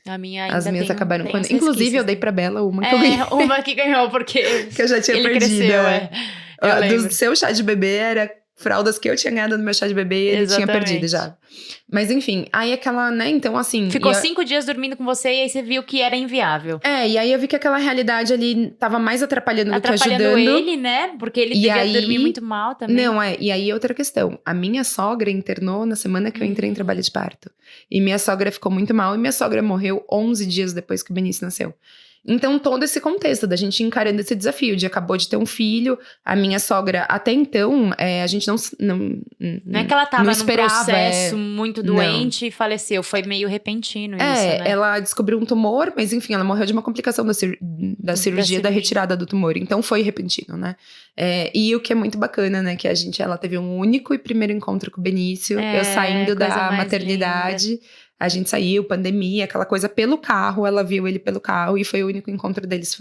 A minha ainda As minhas acabaram com 1 ano. Inclusive, eu dei pra Bela uma que eu ganhei. Uma que ganhou, porque que eu já tinha ele perdido. Cresceu, do seu chá de bebê, era fraldas que eu tinha ganhado no meu chá de bebê e ele tinha perdido já. Mas enfim, aí aquela, né, então assim... Ficou 5 dias dormindo com você e aí você viu que era inviável. E aí eu vi que aquela realidade ali tava mais atrapalhando do que ajudando. Atrapalhando ele, né? Porque ele devia dormir muito mal também. Não, e aí outra questão. A minha sogra internou na semana que eu entrei em trabalho de parto. E minha sogra ficou muito mal e minha sogra morreu 11 dias depois que o Benício nasceu. Então, todo esse contexto da gente encarando esse desafio de acabou de ter um filho, a minha sogra, até então, a gente não é que ela tava num esperava, processo muito doente e faleceu, foi meio repentino isso, né? Ela descobriu um tumor, mas enfim, ela morreu de uma complicação da cirurgia da retirada do tumor, então foi repentino, né? E o que é muito bacana, né, que ela teve um único e primeiro encontro com o Benício, eu saindo da maternidade... Linda. A gente saiu, pandemia, aquela coisa pelo carro. Ela viu ele pelo carro e foi o único encontro deles.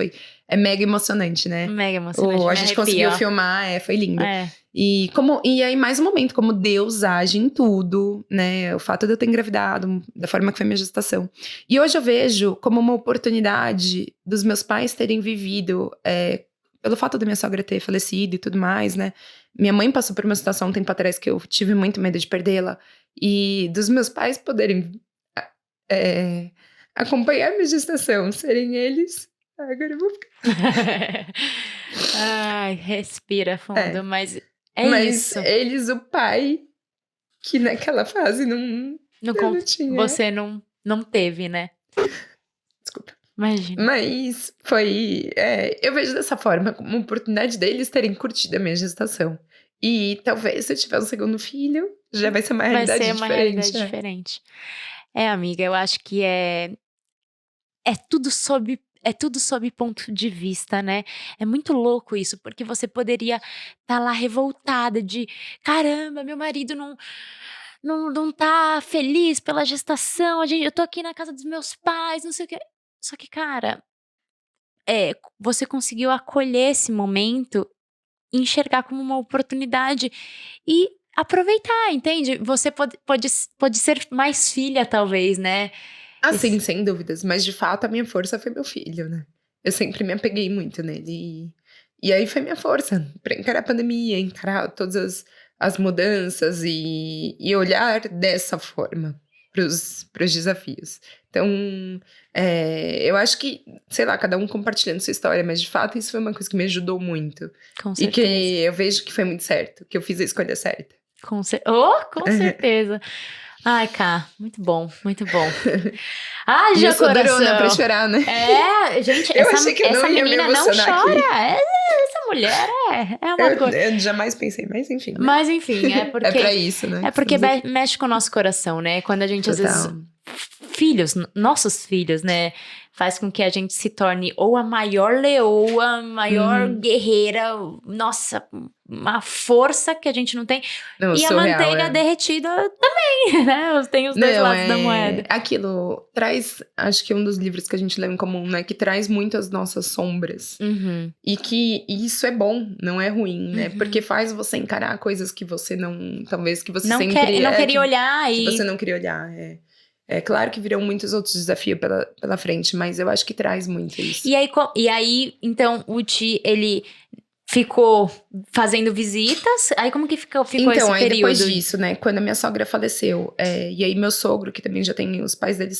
É mega emocionante, né? Mega emocionante. A gente conseguiu filmar, foi lindo. E aí, mais um momento, como Deus age em tudo, né? O fato de eu ter engravidado, da forma que foi minha gestação. E hoje eu vejo como uma oportunidade dos meus pais terem vivido, pelo fato da minha sogra ter falecido e tudo mais, né? Minha mãe passou por uma situação um tempo atrás que eu tive muito medo de perdê-la. E dos meus pais poderem acompanhar minha gestação, serem eles. Agora eu vou ficar. Ai, respira fundo, mas isso. Mas eles, o pai, que naquela fase não tinha. Você não teve, né? Desculpa. Imagina. Mas foi... eu vejo dessa forma, como uma oportunidade deles terem curtido a minha gestação. E talvez se eu tiver um segundo filho, já vai ser uma realidade diferente. Vai ser uma realidade diferente. Amiga, eu acho que é tudo sob ponto de vista, né? É muito louco isso, porque você poderia estar lá revoltada de caramba, meu marido não tá feliz pela gestação, eu tô aqui na casa dos meus pais, não sei o que. Só que, cara, você conseguiu acolher esse momento, enxergar como uma oportunidade e aproveitar, entende? Você pode ser mais filha, talvez, né? Assim, sem dúvidas. Mas, de fato, a minha força foi meu filho, né? Eu sempre me apeguei muito nele. E aí foi minha força pra encarar a pandemia, encarar todas as mudanças e olhar dessa forma pros desafios. Então, eu acho que, sei lá, cada um compartilhando sua história, mas de fato isso foi uma coisa que me ajudou muito. Com certeza. E que eu vejo que foi muito certo, que eu fiz a escolha certa. Com certeza. Ai, Ká, muito bom, muito bom. Ah, já coração. Durou pra chorar, né? Gente, essa menina não chora. Essa mulher é uma coisa. Eu jamais pensei, mas enfim. Né? Mas enfim, é porque... é pra isso, né? É porque mexe com o nosso coração, né? Quando a gente, Total. às vezes... nossos filhos, né? Faz com que a gente se torne ou a maior leoa, a maior guerreira. Nossa, uma força que a gente não tem. Não, e a manteiga derretida também, né? Tem os dois lados da moeda. Aquilo traz, acho que um dos livros que a gente lê em comum, né? Que traz muito as nossas sombras. E que isso é bom, não é ruim, né? Porque faz você encarar coisas que você não... Talvez que você sempre... não queria olhar. Que você não queria olhar, É claro que virão muitos outros desafios pela frente, mas eu acho que traz muito isso. E aí então, o Ti, ele ficou fazendo visitas? Aí como que ficou esse período? Então, aí depois disso, né, quando a minha sogra faleceu, e aí meu sogro, que também já tem, os pais dele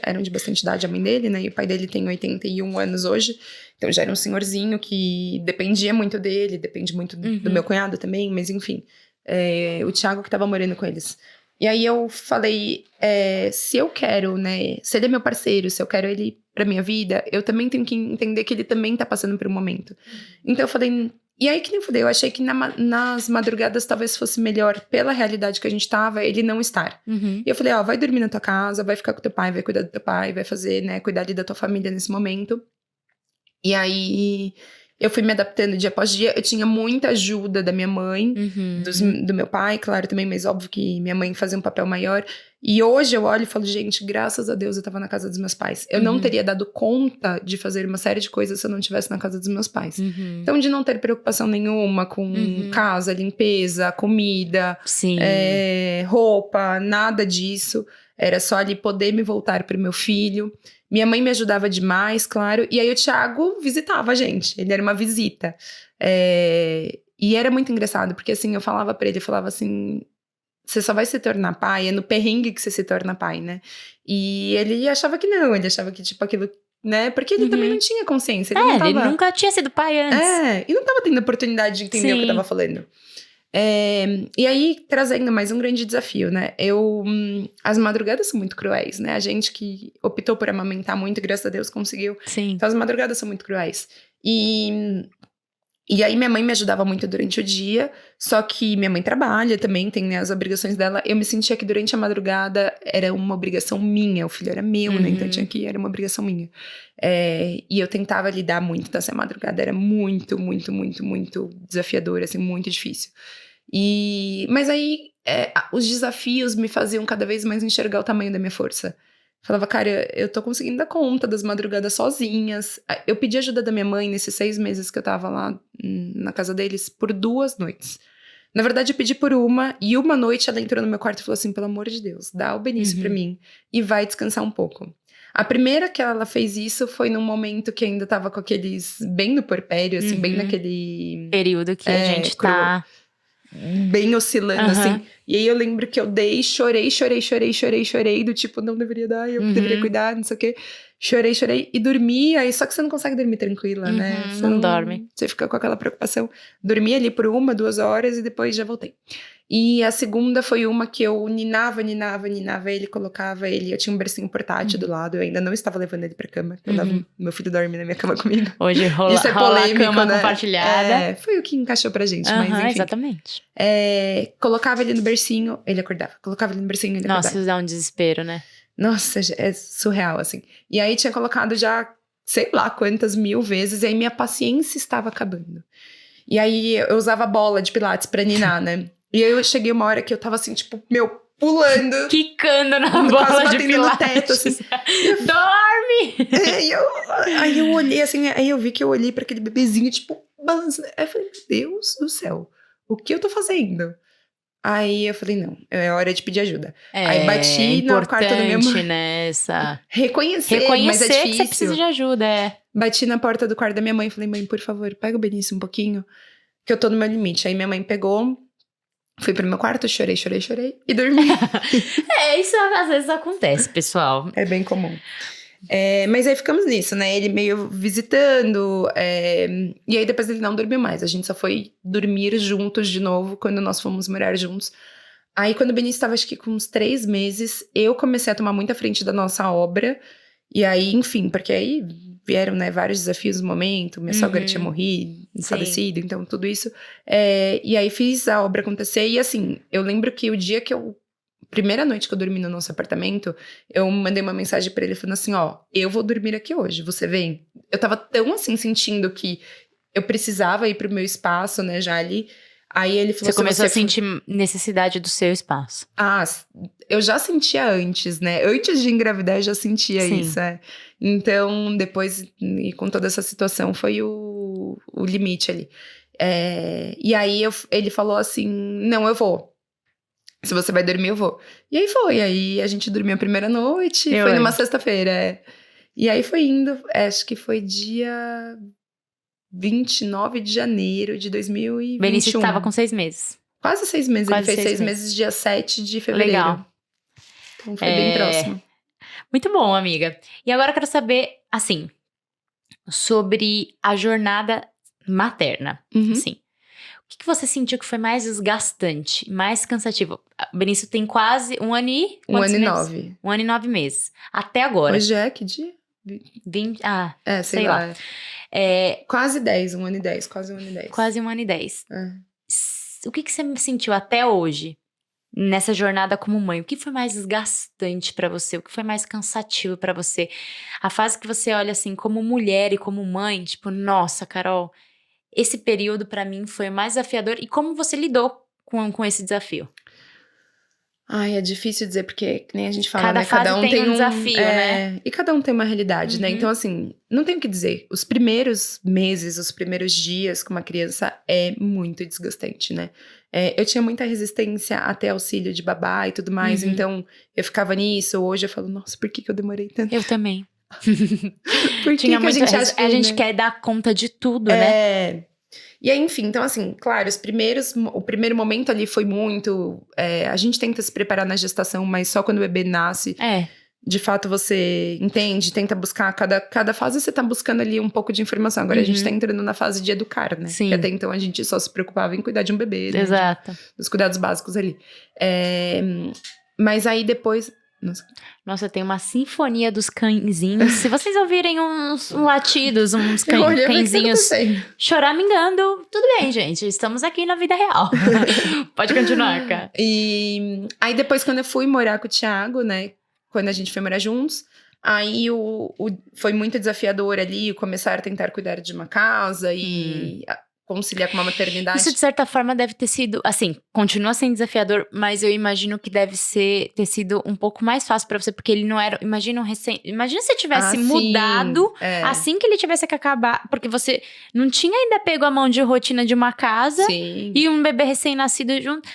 eram de bastante idade, a mãe dele, né, e o pai dele tem 81 anos hoje, então já era um senhorzinho que dependia muito dele, depende muito do meu cunhado também, mas enfim, o Thiago que tava morando com eles. E aí eu falei, se eu quero, né, se ele é meu parceiro, se eu quero ele pra minha vida, eu também tenho que entender que ele também tá passando por um momento. Então eu falei, E aí, que nem eu falei, eu achei que nas madrugadas talvez fosse melhor, pela realidade que a gente tava, ele não estar. Uhum. E eu falei, vai dormir na tua casa, vai ficar com teu pai, vai cuidar do teu pai, vai fazer, né, cuidar ali da tua família nesse momento. E aí, eu fui me adaptando dia após dia. Eu tinha muita ajuda da minha mãe, do meu pai, claro, também, mas óbvio que minha mãe fazia um papel maior. E hoje eu olho e falo, gente, graças a Deus eu tava na casa dos meus pais. Eu não teria dado conta de fazer uma série de coisas se eu não estivesse na casa dos meus pais. Então, de não ter preocupação nenhuma com casa, limpeza, comida, roupa, nada disso. Era só ali poder me voltar pro meu filho. Minha mãe me ajudava demais, claro. E aí o Thiago visitava a gente. Ele era uma visita. E era muito engraçado, porque assim, eu falava pra ele, eu falava assim... Você só vai se tornar pai, é no perrengue que você se torna pai, né? E ele achava que não, ele achava que tipo aquilo, né? Porque ele também não tinha consciência. Ele ele nunca tinha sido pai antes. E não tava tendo oportunidade de entender o que eu tava falando. E aí, trazendo mais um grande desafio, né? As madrugadas são muito cruéis, né? A gente que optou por amamentar muito, graças a Deus, conseguiu. Sim. Então, as madrugadas são muito cruéis. E aí, minha mãe me ajudava muito durante o dia, só que minha mãe trabalha também, tem, né, as obrigações dela. Eu me sentia que durante a madrugada era uma obrigação minha, o filho era meu, né? Então, era uma obrigação minha. E eu tentava lidar muito dessa madrugada, era muito, muito, muito, muito desafiador, assim, muito difícil. Mas aí, os desafios me faziam cada vez mais enxergar o tamanho da minha força. Falava, cara, eu tô conseguindo dar conta das madrugadas sozinhas. Eu pedi ajuda da minha mãe nesses 6 meses que eu tava lá na casa deles por 2 noites. Na verdade, eu pedi por uma, e uma noite ela entrou no meu quarto e falou assim, pelo amor de Deus, dá o Benício pra mim e vai descansar um pouco. A primeira que ela fez isso foi num momento que ainda tava com aqueles, bem no puerpério, assim, bem naquele... período que a gente tá... bem oscilando, assim. E aí eu lembro que eu dei, chorei, do tipo, não deveria dar, eu deveria cuidar, não sei o quê. Chorei e dormi, aí só que você não consegue dormir tranquila, né? Você não dorme. Você fica com aquela preocupação. Dormi ali por 1, 2 horas e depois já voltei. E a segunda foi uma que eu ninava ele, colocava ele. Eu tinha um bercinho portátil do lado, eu ainda não estava levando ele pra cama. Meu filho dorme na minha cama comigo. Hoje rola, isso é polêmico, a cama né? compartilhada. Foi o que encaixou pra gente, mas enfim. Exatamente. Colocava ele no bercinho, ele acordava. Colocava ele no bercinho, ele acordava. Nossa, isso dá um desespero, né? Nossa, é surreal, assim. E aí tinha colocado já, sei lá quantas 1000 vezes, e aí minha paciência estava acabando. E aí eu usava bola de pilates pra ninar, né? E aí eu cheguei uma hora que eu tava assim, tipo, pulando. Quicando na bola de pilates. No teto, assim. Dorme! Aí eu olhei assim, aí eu vi que eu olhei pra aquele bebezinho, tipo, balançando. Aí eu falei, meu Deus do céu, o que eu tô fazendo? Aí eu falei, não, é hora de pedir ajuda. Aí bati no quarto da minha mãe. Né, Reconhecer, mas é difícil. Que você precisa de ajuda, Bati na porta do quarto da minha mãe e falei, mãe, por favor, pega o Benício um pouquinho, que eu tô no meu limite. Aí minha mãe pegou, fui pro meu quarto, chorei e dormi. Isso às vezes acontece, pessoal. É bem comum. Mas aí ficamos nisso, né? Ele meio visitando, e aí depois ele não dormiu mais. A gente só foi dormir juntos de novo quando nós fomos morar juntos. Aí quando o Benício estava acho que com uns 3 meses, eu comecei a tomar muita frente da nossa obra. E aí, enfim, porque aí vieram, né, vários desafios no momento. Minha sogra tinha morrido, falecido, então tudo isso. E aí fiz a obra acontecer. E assim, eu lembro que o dia que primeira noite que eu dormi no nosso apartamento, eu mandei uma mensagem pra ele falando assim, eu vou dormir aqui hoje, você vem? Eu tava tão assim, sentindo que eu precisava ir pro meu espaço, né, já ali. Aí ele falou assim... Você começou a sentir necessidade do seu espaço. Eu já sentia antes, né? Antes de engravidar, eu já sentia isso, Então, depois, e com toda essa situação, foi o limite ali. E aí, ele falou assim, não, eu vou. Se você vai dormir, eu vou. E aí foi. Aí a gente dormiu a primeira noite. Foi numa sexta-feira. E aí foi indo. Acho que foi dia 29 de janeiro de 2021. Benício estava com 6 meses. Quase 6 meses. Ele fez 6 meses dia 7 de fevereiro. Legal. Então foi bem próximo. Muito bom, amiga. E agora eu quero saber, assim, sobre a jornada materna. Assim. O que você sentiu que foi mais desgastante, mais cansativo? O Benício tem quase 1 ano e... 1 ano e 9. 1 ano e 9 meses. Até agora. Hoje é que dia? 20, sei lá. Quase 10, 1 ano e 10, quase 1 ano e 10. Quase 1 ano e 10. O que você sentiu até hoje, nessa jornada como mãe? O que foi mais desgastante pra você? O que foi mais cansativo pra você? A fase que você olha assim, como mulher e como mãe, tipo, nossa, Carol, esse período pra mim foi mais desafiador. E como você lidou com esse desafio? Ai, é difícil dizer, porque nem a gente fala, né? Cada um tem um desafio, né? E cada um tem uma realidade, né? Então, assim, não tem o que dizer. Os primeiros meses, os primeiros dias com uma criança é muito desgastante, né? Eu tinha muita resistência até auxílio de babá e tudo mais, então eu ficava nisso. Hoje eu falo, nossa, por que eu demorei tanto? Eu também. Por que a gente acha que... A gente quer dar conta de tudo, né? E aí, enfim, então assim, claro, o primeiro momento ali foi muito... a gente tenta se preparar na gestação, mas só quando o bebê nasce, de fato você entende, tenta buscar, cada fase você tá buscando ali um pouco de informação. Agora a gente tá entrando na fase de educar, né? Sim. Que até então a gente só se preocupava em cuidar de um bebê, né? Exato. Dos cuidados básicos ali. Mas aí depois... Nossa, tem uma sinfonia dos cãezinhos. Se vocês ouvirem uns latidos, uns cãezinhos choramingando, tudo bem, gente. Estamos aqui na vida real. Pode continuar, cara. E aí depois, quando eu fui morar com o Thiago, né? Quando a gente foi morar juntos, aí foi muito desafiador ali começar a tentar cuidar de uma casa e... conciliar com uma maternidade. Isso, de certa forma, deve ter sido... Assim, continua sendo desafiador, mas eu imagino que deve ter sido um pouco mais fácil pra você, porque ele não era... Imagina se tivesse mudado assim que ele tivesse que acabar. Porque você não tinha ainda pego a mão de rotina de uma casa e um bebê recém-nascido junto.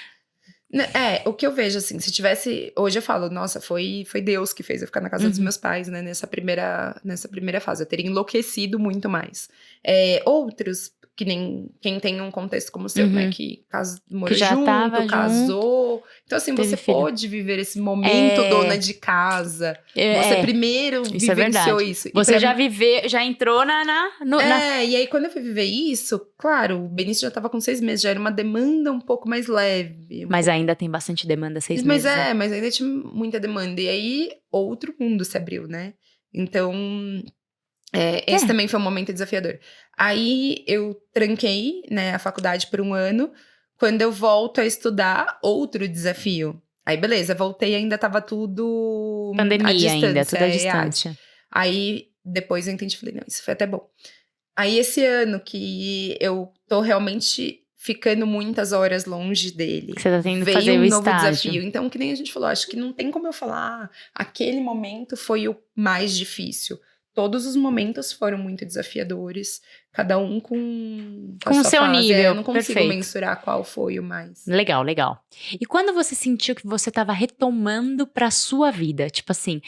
O que eu vejo, assim, se tivesse... Hoje eu falo, nossa, foi Deus que fez eu ficar na casa dos meus pais, né? Nessa primeira fase. Eu teria enlouquecido muito mais. Outros... Que nem quem tem um contexto como o seu, né? Que morou junto, casou. Então, assim, você pôde viver esse momento dona de casa. Você primeiro vivenciou isso. Você já entrou E aí, quando eu fui viver isso, claro, o Benício já tava com 6 meses. Já era uma demanda um pouco mais leve. Mas ainda tem bastante demanda, 6 meses. Mas ainda tinha muita demanda. E aí, outro mundo se abriu, né? Então... esse também foi um momento desafiador. Aí eu tranquei, né, a faculdade por 1 ano. Quando eu volto a estudar, outro desafio. Aí beleza, voltei, ainda tava tudo pandemia à distância. Ainda, tudo à distância. Aí depois eu entendi, falei, não, isso foi até bom. Aí esse ano que eu tô realmente ficando muitas horas longe dele. Você tá tendo que veio fazer um o novo estágio. Desafio. Então, que nem a gente falou, acho que não tem como eu falar, aquele momento foi o mais difícil. Todos os momentos foram muito desafiadores, cada um com o seu fase. nível. Eu não consigo mensurar qual foi o mais. Legal. E quando você sentiu que você tava retomando pra sua vida? Tipo assim,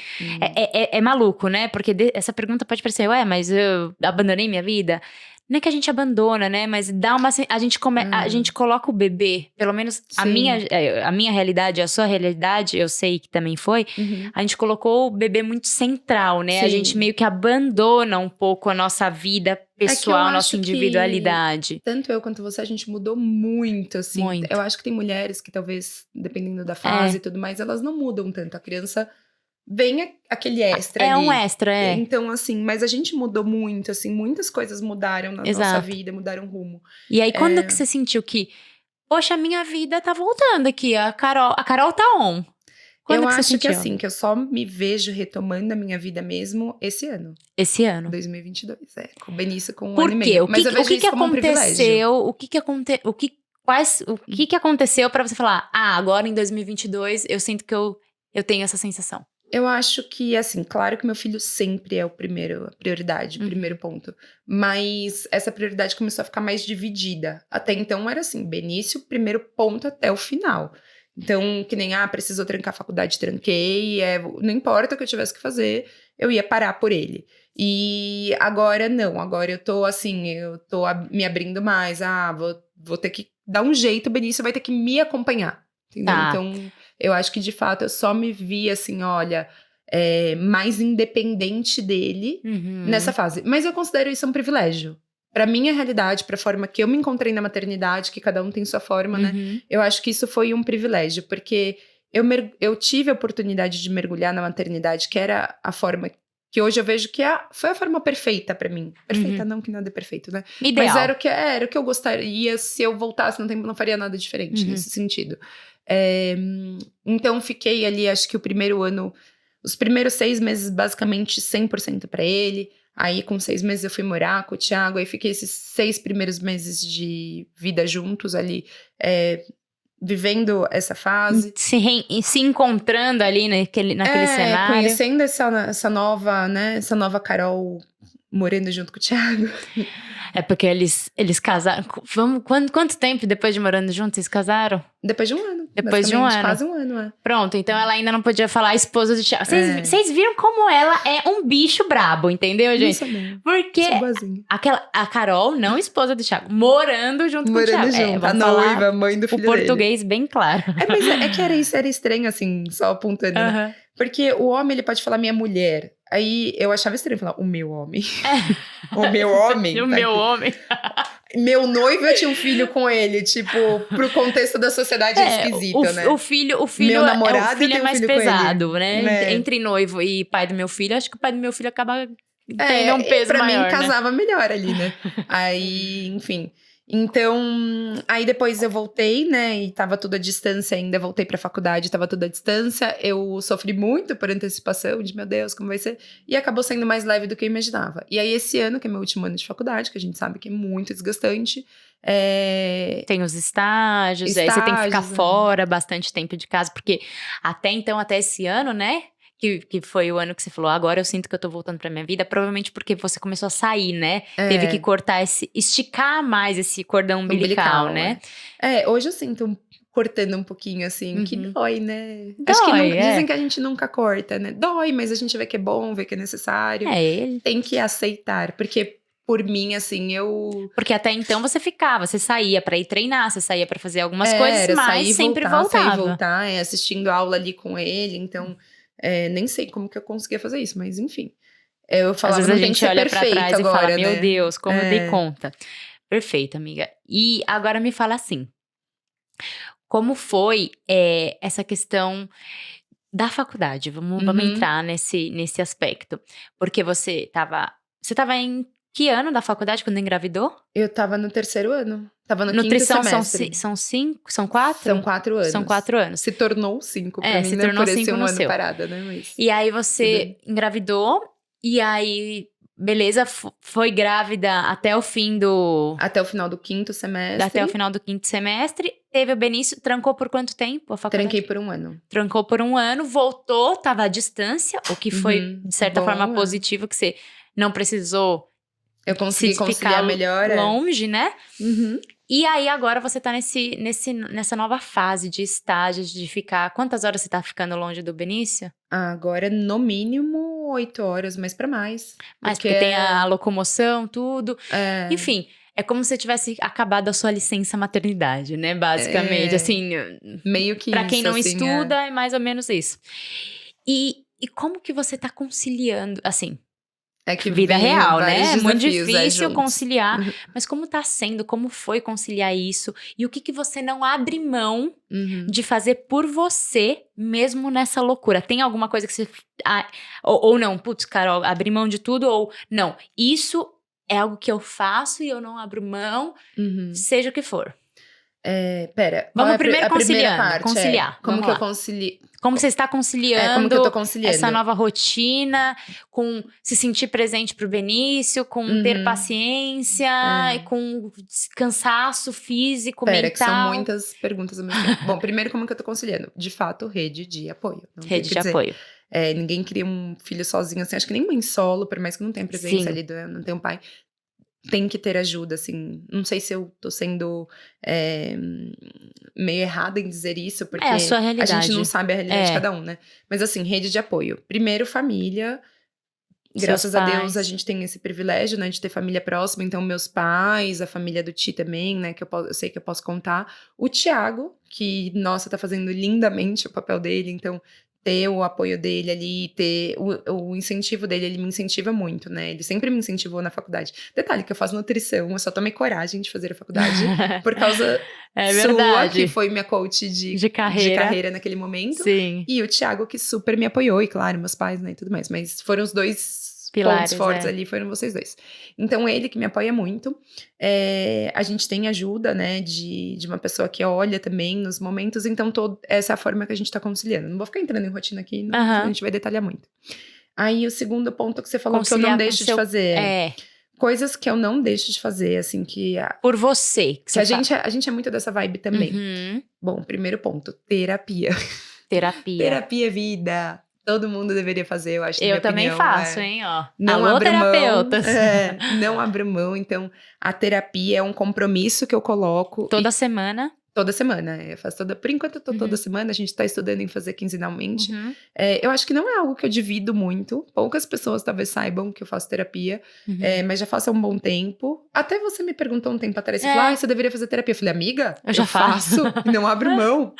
é maluco, né? Porque essa pergunta pode parecer, mas eu abandonei minha vida? Não é que a gente abandona, né? Mas dá uma... A gente coloca o bebê, pelo menos a minha realidade, a sua realidade, eu sei que também foi. A gente colocou o bebê muito central, né? A gente meio que abandona um pouco a nossa vida pessoal, a nossa individualidade. Tanto eu quanto você, a gente mudou muito, assim. Muito. Eu acho que tem mulheres que talvez, dependendo da fase e tudo mais, elas não mudam tanto. A criança... Vem aquele extra ali. Um extra, Então, assim, mas a gente mudou muito, assim, muitas coisas mudaram na nossa vida, mudaram o rumo. E aí, quando que você sentiu que, poxa, a minha vida tá voltando aqui, a Carol tá on? Quando eu que acho que assim, que eu só me vejo retomando a minha vida mesmo esse ano. 2022, com o Benício, com 1 ano e meio. Mas eu vejo isso como um privilégio. O que aconteceu pra você falar, agora em 2022 eu sinto que eu tenho essa sensação? Eu acho que, assim, claro que meu filho sempre é a prioridade, o primeiro ponto. Mas essa prioridade começou a ficar mais dividida. Até então era assim, Benício, primeiro ponto até o final. Então, que nem, precisou trancar a faculdade, tranquei. Não importa o que eu tivesse que fazer, eu ia parar por ele. E agora não, agora eu tô assim, me abrindo mais. Vou ter que dar um jeito, o Benício vai ter que me acompanhar. Entendeu? Então, eu acho que de fato eu só me vi assim, olha, mais independente dele nessa fase. Mas eu considero isso um privilégio. Pra minha realidade, pra forma que eu me encontrei na maternidade, que cada um tem sua forma, né? Eu acho que isso foi um privilégio, porque eu tive a oportunidade de mergulhar na maternidade, que era a forma Que hoje eu vejo que foi a forma perfeita pra mim. Perfeita não, que nada é perfeito, né? Ideal. Mas era o que eu gostaria. Se eu voltasse no tempo, não faria nada diferente nesse sentido. Então, fiquei ali, acho que o primeiro ano... Os primeiros 6 meses, basicamente, 100% pra ele. Aí, com 6 meses, eu fui morar com o Thiago. Aí, fiquei esses 6 primeiros meses de vida juntos ali, vivendo essa fase. Se encontrando ali naquele cenário. Conhecendo essa nova, né? Essa nova Carol morando junto com o Thiago. É porque eles casaram. Quanto tempo depois de morando juntos eles casaram? Depois de um ano. Depois de um ano. Quase um ano, Pronto, então ela ainda não podia falar a esposa do Thiago. Vocês viram como ela é um bicho brabo, entendeu, gente? Porque a Carol, não esposa do Thiago, morando junto com o Thiago. A noiva, mãe do filho dele. O português bem claro. Mas é que era estranho, assim, só apontando, né? Porque o homem, ele pode falar minha mulher. Aí eu achava estranho falar o meu homem. O meu homem. O meu homem. Meu noivo, eu tinha um filho com ele, tipo, pro contexto da sociedade esquisito, né? O filho meu namorado, o filho é mais filho pesado, né? Entre noivo e pai do meu filho, acho que o pai do meu filho acaba tendo um peso pra maior, mim, casava melhor ali, né? Aí, enfim... Então, aí depois eu voltei, né, e tava tudo à distância ainda, voltei pra faculdade, tava tudo à distância, eu sofri muito por antecipação, de meu Deus, como vai ser, e acabou sendo mais leve do que eu imaginava. E aí esse ano, que é meu último ano de faculdade, que a gente sabe que é muito desgastante, tem os estágios, aí você tem que ficar fora bastante tempo de casa, porque até esse ano, né, que foi o ano que você falou, agora eu sinto que eu tô voltando pra minha vida, provavelmente porque você começou a sair, né? Teve que esticar mais esse cordão umbilical, né? Hoje eu sinto cortando um pouquinho, assim, que dói, né? Dói, acho que dizem que a gente nunca corta, né? Dói, mas a gente vê que é bom, vê que é necessário. Tem que aceitar, porque... Por mim, assim, Porque até então você saía pra ir treinar, você saía pra fazer algumas coisas, mas sempre voltava. Sair e voltar, assistindo aula ali com ele, então... nem sei como que eu conseguia fazer isso, mas enfim. Eu falava, às vezes a gente olha pra trás agora, e fala, né? meu Deus, como eu dei conta. Perfeito, amiga. E agora me fala assim, como foi essa questão da faculdade? Vamos entrar nesse aspecto. Porque você tava em que ano da faculdade quando engravidou? Eu tava no 3º ano. Tava no Nutrição 5º semestre. São 5? São 4? São 4 anos. São 4 anos. Se tornou 5 pra mim, se né? tornou Por 5 um no ano seu. parada, né? Mas... E aí você engravidou, e aí, beleza, foi grávida até o fim do... Até o final do 5º semestre. Até o final do 5º semestre. Teve o Benício, trancou por quanto tempo a faculdade? Tranquei por 1 ano. Trancou por 1 ano, voltou, tava à distância, o que foi, de certa forma, positivo, que você não precisou... Eu consegui conciliar melhor. Longe, né? E aí, agora você tá nessa nova fase de estágios, de ficar... Quantas horas você tá ficando longe do Benício? Agora, no mínimo, 8 horas, mas pra mais. Mas porque tem a locomoção, tudo. Enfim, é como se você tivesse acabado a sua licença maternidade, né? Basicamente, assim... Meio que pra quem isso, não assim, estuda, é mais ou menos isso. E como que você tá conciliando, assim... que vida real, né? É muito desafios, difícil conciliar. Mas como tá sendo? Como foi conciliar isso? E o que você não abre mão de fazer por você, mesmo nessa loucura? Tem alguma coisa que você... ou não, putz, Carol, abri mão de tudo, ou não, isso é algo que eu faço e eu não abro mão, seja o que for. Vamos primeiro conciliar. Como que eu concilio? Como você está conciliando, como que eu tô conciliando essa nova rotina, com se sentir presente pro Benício, com ter paciência, e com cansaço físico, mental. Que são muitas perguntas ao mesmo tempo. Bom, primeiro, como que eu tô conciliando? De fato, rede de apoio. Rede de apoio. Ninguém cria um filho sozinho, assim. Acho que nem mãe solo, por mais que não tenha presença ali, não tenha um pai. Tem que ter ajuda, assim. Não sei se eu tô sendo meio errada em dizer isso, porque a sua realidade. A gente não sabe a realidade de cada um, né? Mas assim, rede de apoio. Primeiro, família. Graças a Deus, a gente tem esse privilégio, né? De ter família próxima. Então, meus pais, a família do Ti também, né? Que eu sei que eu posso contar. O Thiago, que, nossa, tá fazendo lindamente o papel dele. Então, ter o apoio dele ali, ter o incentivo dele, ele me incentiva muito, né? Ele sempre me incentivou na faculdade. Detalhe que eu faço nutrição, eu só tomei coragem de fazer a faculdade por causa sua, que foi minha coach de carreira naquele momento. Sim. E o Thiago, que super me apoiou, e claro, meus pais, né, e tudo mais. Mas foram os dois pilares, pontos fortes ali, foram vocês dois. Então, ele que me apoia muito. A gente tem ajuda, né, de uma pessoa que olha também nos momentos. Então, essa é a forma que a gente tá conciliando. Não vou ficar entrando em rotina aqui, a gente vai detalhar muito. Aí, o segundo ponto que você falou que eu não deixo de fazer. Coisas que eu não deixo de fazer, assim, que... Por você. Que a gente é muito dessa vibe também. Bom, primeiro ponto, terapia. Terapia é vida. Todo mundo deveria fazer, eu acho. Eu também faço, hein, ó. Não Alô, terapeutas. Não abro mão. Então, a terapia é um compromisso que eu coloco. Toda semana? Toda semana. Eu faço por enquanto, eu tô toda semana. A gente tá estudando em fazer quinzenalmente. Eu acho que não é algo que eu divido muito. Poucas pessoas talvez saibam que eu faço terapia. Mas já faço há um bom tempo. Até você me perguntou um tempo atrás. Você falou, você deveria fazer terapia. Eu falei, amiga, eu já faço. E não abro mão.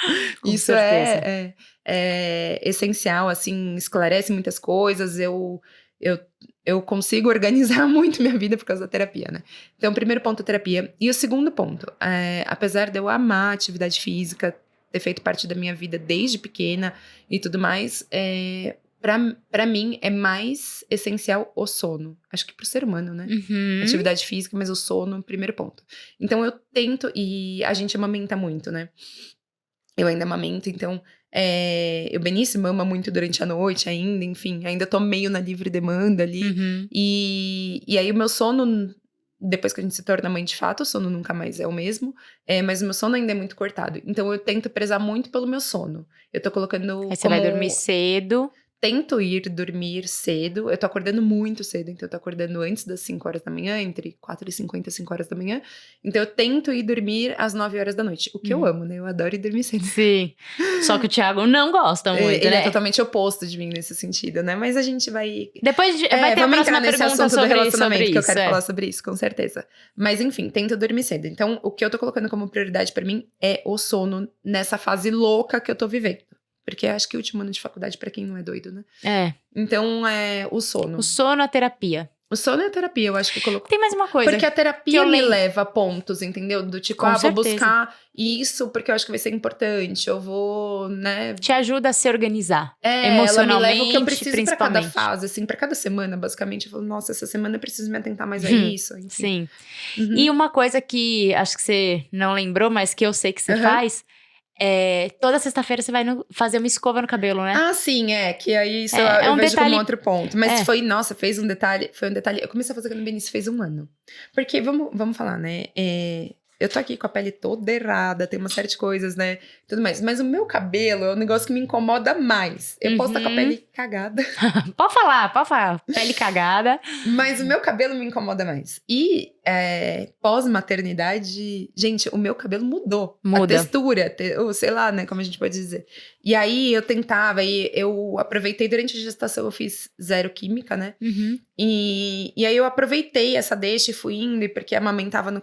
Isso é essencial, assim. Esclarece muitas coisas. Eu consigo organizar muito minha vida por causa da terapia, né? Então, o primeiro ponto é terapia. E o segundo ponto, apesar de eu amar atividade física, ter feito parte da minha vida desde pequena e tudo mais, pra mim é mais essencial o sono. Acho que pro ser humano, né? Atividade física, mas o sono, primeiro ponto. Então, eu tento, e a gente amamenta muito, né? Eu ainda amamento, então... o Benício mama muito durante a noite ainda, enfim, ainda tô meio na livre demanda ali. E aí o meu sono, depois que a gente se torna mãe de fato, o sono nunca mais é o mesmo, mas o meu sono ainda é muito cortado. Então eu tento prezar muito pelo meu sono. Eu tô colocando Aí você vai dormir cedo. Tento ir dormir cedo. Eu tô acordando muito cedo, então eu tô acordando antes das 5 horas da manhã, entre 4h50 e 5 horas da manhã. Então eu tento ir dormir às 9 horas da noite. O que eu amo, né? Eu adoro ir dormir cedo. Sim. Só que o Thiago não gosta muito, ele né? É totalmente oposto de mim nesse sentido, né? Mas a gente vai... Depois vai ter a próxima pergunta sobre relacionamento, que eu quero falar sobre isso, com certeza. Mas enfim, tento dormir cedo. Então, o que eu tô colocando como prioridade pra mim é o sono nessa fase louca que eu tô vivendo. Porque acho que o último ano de faculdade, pra quem não é doido, né? Então, o sono. O sono, a terapia. O sono é a terapia, eu acho que eu coloco. Tem mais uma coisa. Porque a terapia me leva a pontos, entendeu? Do tipo, vou buscar isso porque eu acho que vai ser importante. Eu vou, né? Te ajuda a se organizar. Emocionalmente, ela me leva o que eu preciso principalmente. Pra cada fase, assim, pra cada semana, basicamente. Eu falo, nossa, essa semana eu preciso me atentar mais a isso. Enfim. Sim. E uma coisa que acho que você não lembrou, mas que eu sei que você faz... toda sexta-feira você vai fazer uma escova no cabelo, né? Ah, sim, que aí isso eu vejo como outro ponto. Mas foi um detalhe. Eu comecei a fazer quando o Benício fez 1 ano. Porque, vamos falar, né? Eu tô aqui com a pele toda errada, tem uma série de coisas, né? Tudo mais. Mas o meu cabelo é um negócio que me incomoda mais. Eu posso estar com a pele cagada. Pode falar. Pele cagada. Mas o meu cabelo me incomoda mais. E pós-maternidade, gente, o meu cabelo mudou. Muda. A textura, sei lá, né? Como a gente pode dizer. E aí eu tentava, e eu aproveitei durante a gestação, eu fiz 0 química, né? E aí eu aproveitei essa deixa e fui indo, e porque amamentava no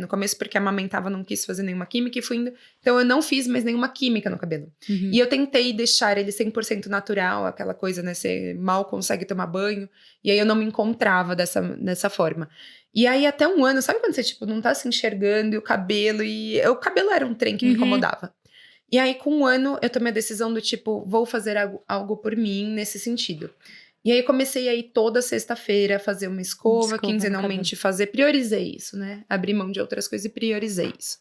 começo, porque amamentava, não quis fazer nenhuma química e fui indo. Então eu não fiz mais nenhuma química no cabelo. E eu tentei deixar ele 100% natural, aquela coisa, né? Você mal consegue tomar banho. E aí eu não me encontrava dessa forma. E aí até 1 ano, sabe quando você tipo, não tá se enxergando e o cabelo era um trem que me incomodava. E aí com 1 ano eu tomei a decisão do tipo, vou fazer algo por mim nesse sentido. E aí comecei a ir toda sexta-feira fazer uma escova quinzenalmente priorizei isso, né? Abri mão de outras coisas e priorizei isso.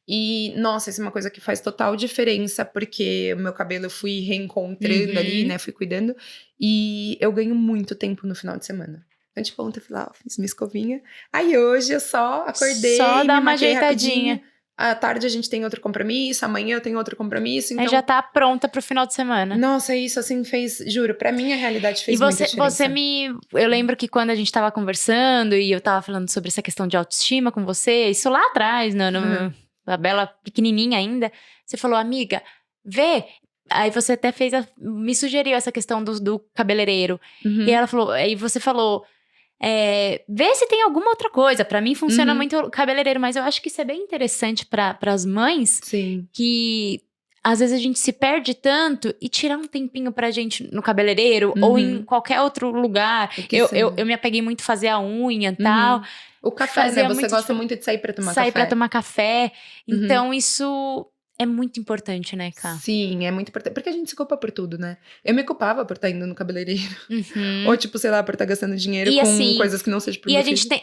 E, nossa, isso é uma coisa que faz total diferença, porque o meu cabelo eu fui reencontrando ali, né? Fui cuidando. E eu ganho muito tempo no final de semana. Então, tipo, ontem eu fui lá, fiz minha escovinha. Aí hoje eu só acordei, só dá uma ajeitadinha. Rapidinho. À tarde a gente tem outro compromisso, amanhã eu tenho outro compromisso. Então... Aí já tá pronta pro final de semana. Nossa, isso assim fez, juro, pra mim a realidade fez muita diferença. Eu lembro que quando a gente tava conversando e eu tava falando sobre essa questão de autoestima com você, isso lá atrás, a Bela pequenininha ainda, você falou, amiga, vê... Aí você até me sugeriu essa questão do cabeleireiro. E ela falou, aí você falou, vê se tem alguma outra coisa. Pra mim funciona muito o cabeleireiro, mas eu acho que isso é bem interessante para as mães. Sim. Que às vezes a gente se perde tanto e tirar um tempinho pra gente no cabeleireiro ou em qualquer outro lugar. Eu me apeguei muito a fazer a unha e tal. O café, né? Você gosta muito de sair pra tomar café. Sair pra tomar café. Então, isso é muito importante, né, Ká? Sim, é muito importante. Porque a gente se culpa por tudo, né? Eu me culpava por estar indo no cabeleireiro. Ou, tipo, sei lá, por estar gastando dinheiro com assim, coisas que não sejam por meu filho. Gente tem...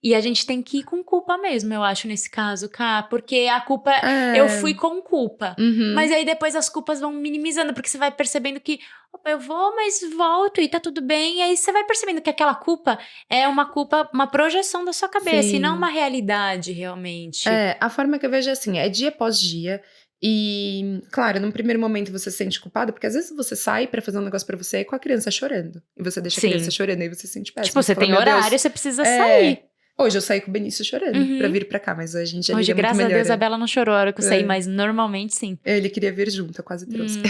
E a gente tem que ir com culpa mesmo, eu acho, nesse caso, Ká. Porque a culpa... Eu fui com culpa. Mas aí depois as culpas vão minimizando. Porque você vai percebendo que... Opa, eu vou, mas volto e tá tudo bem. E aí você vai percebendo que aquela culpa é uma culpa... Uma projeção da sua cabeça. Sim. E não uma realidade, realmente. A forma que eu vejo é assim. É dia após dia. E, claro, num primeiro momento você se sente culpado, porque às vezes você sai pra fazer um negócio pra você com a criança chorando. E você deixa a criança chorando, aí você se sente péssimo. Tipo, você tem horário, você precisa sair. Hoje eu saí com o Benício chorando pra vir pra cá, mas a gente já hoje, muito melhor. Graças a Deus, a Bela não chorou a hora que eu saí, mas normalmente sim. Ele queria vir junto, eu quase trouxe.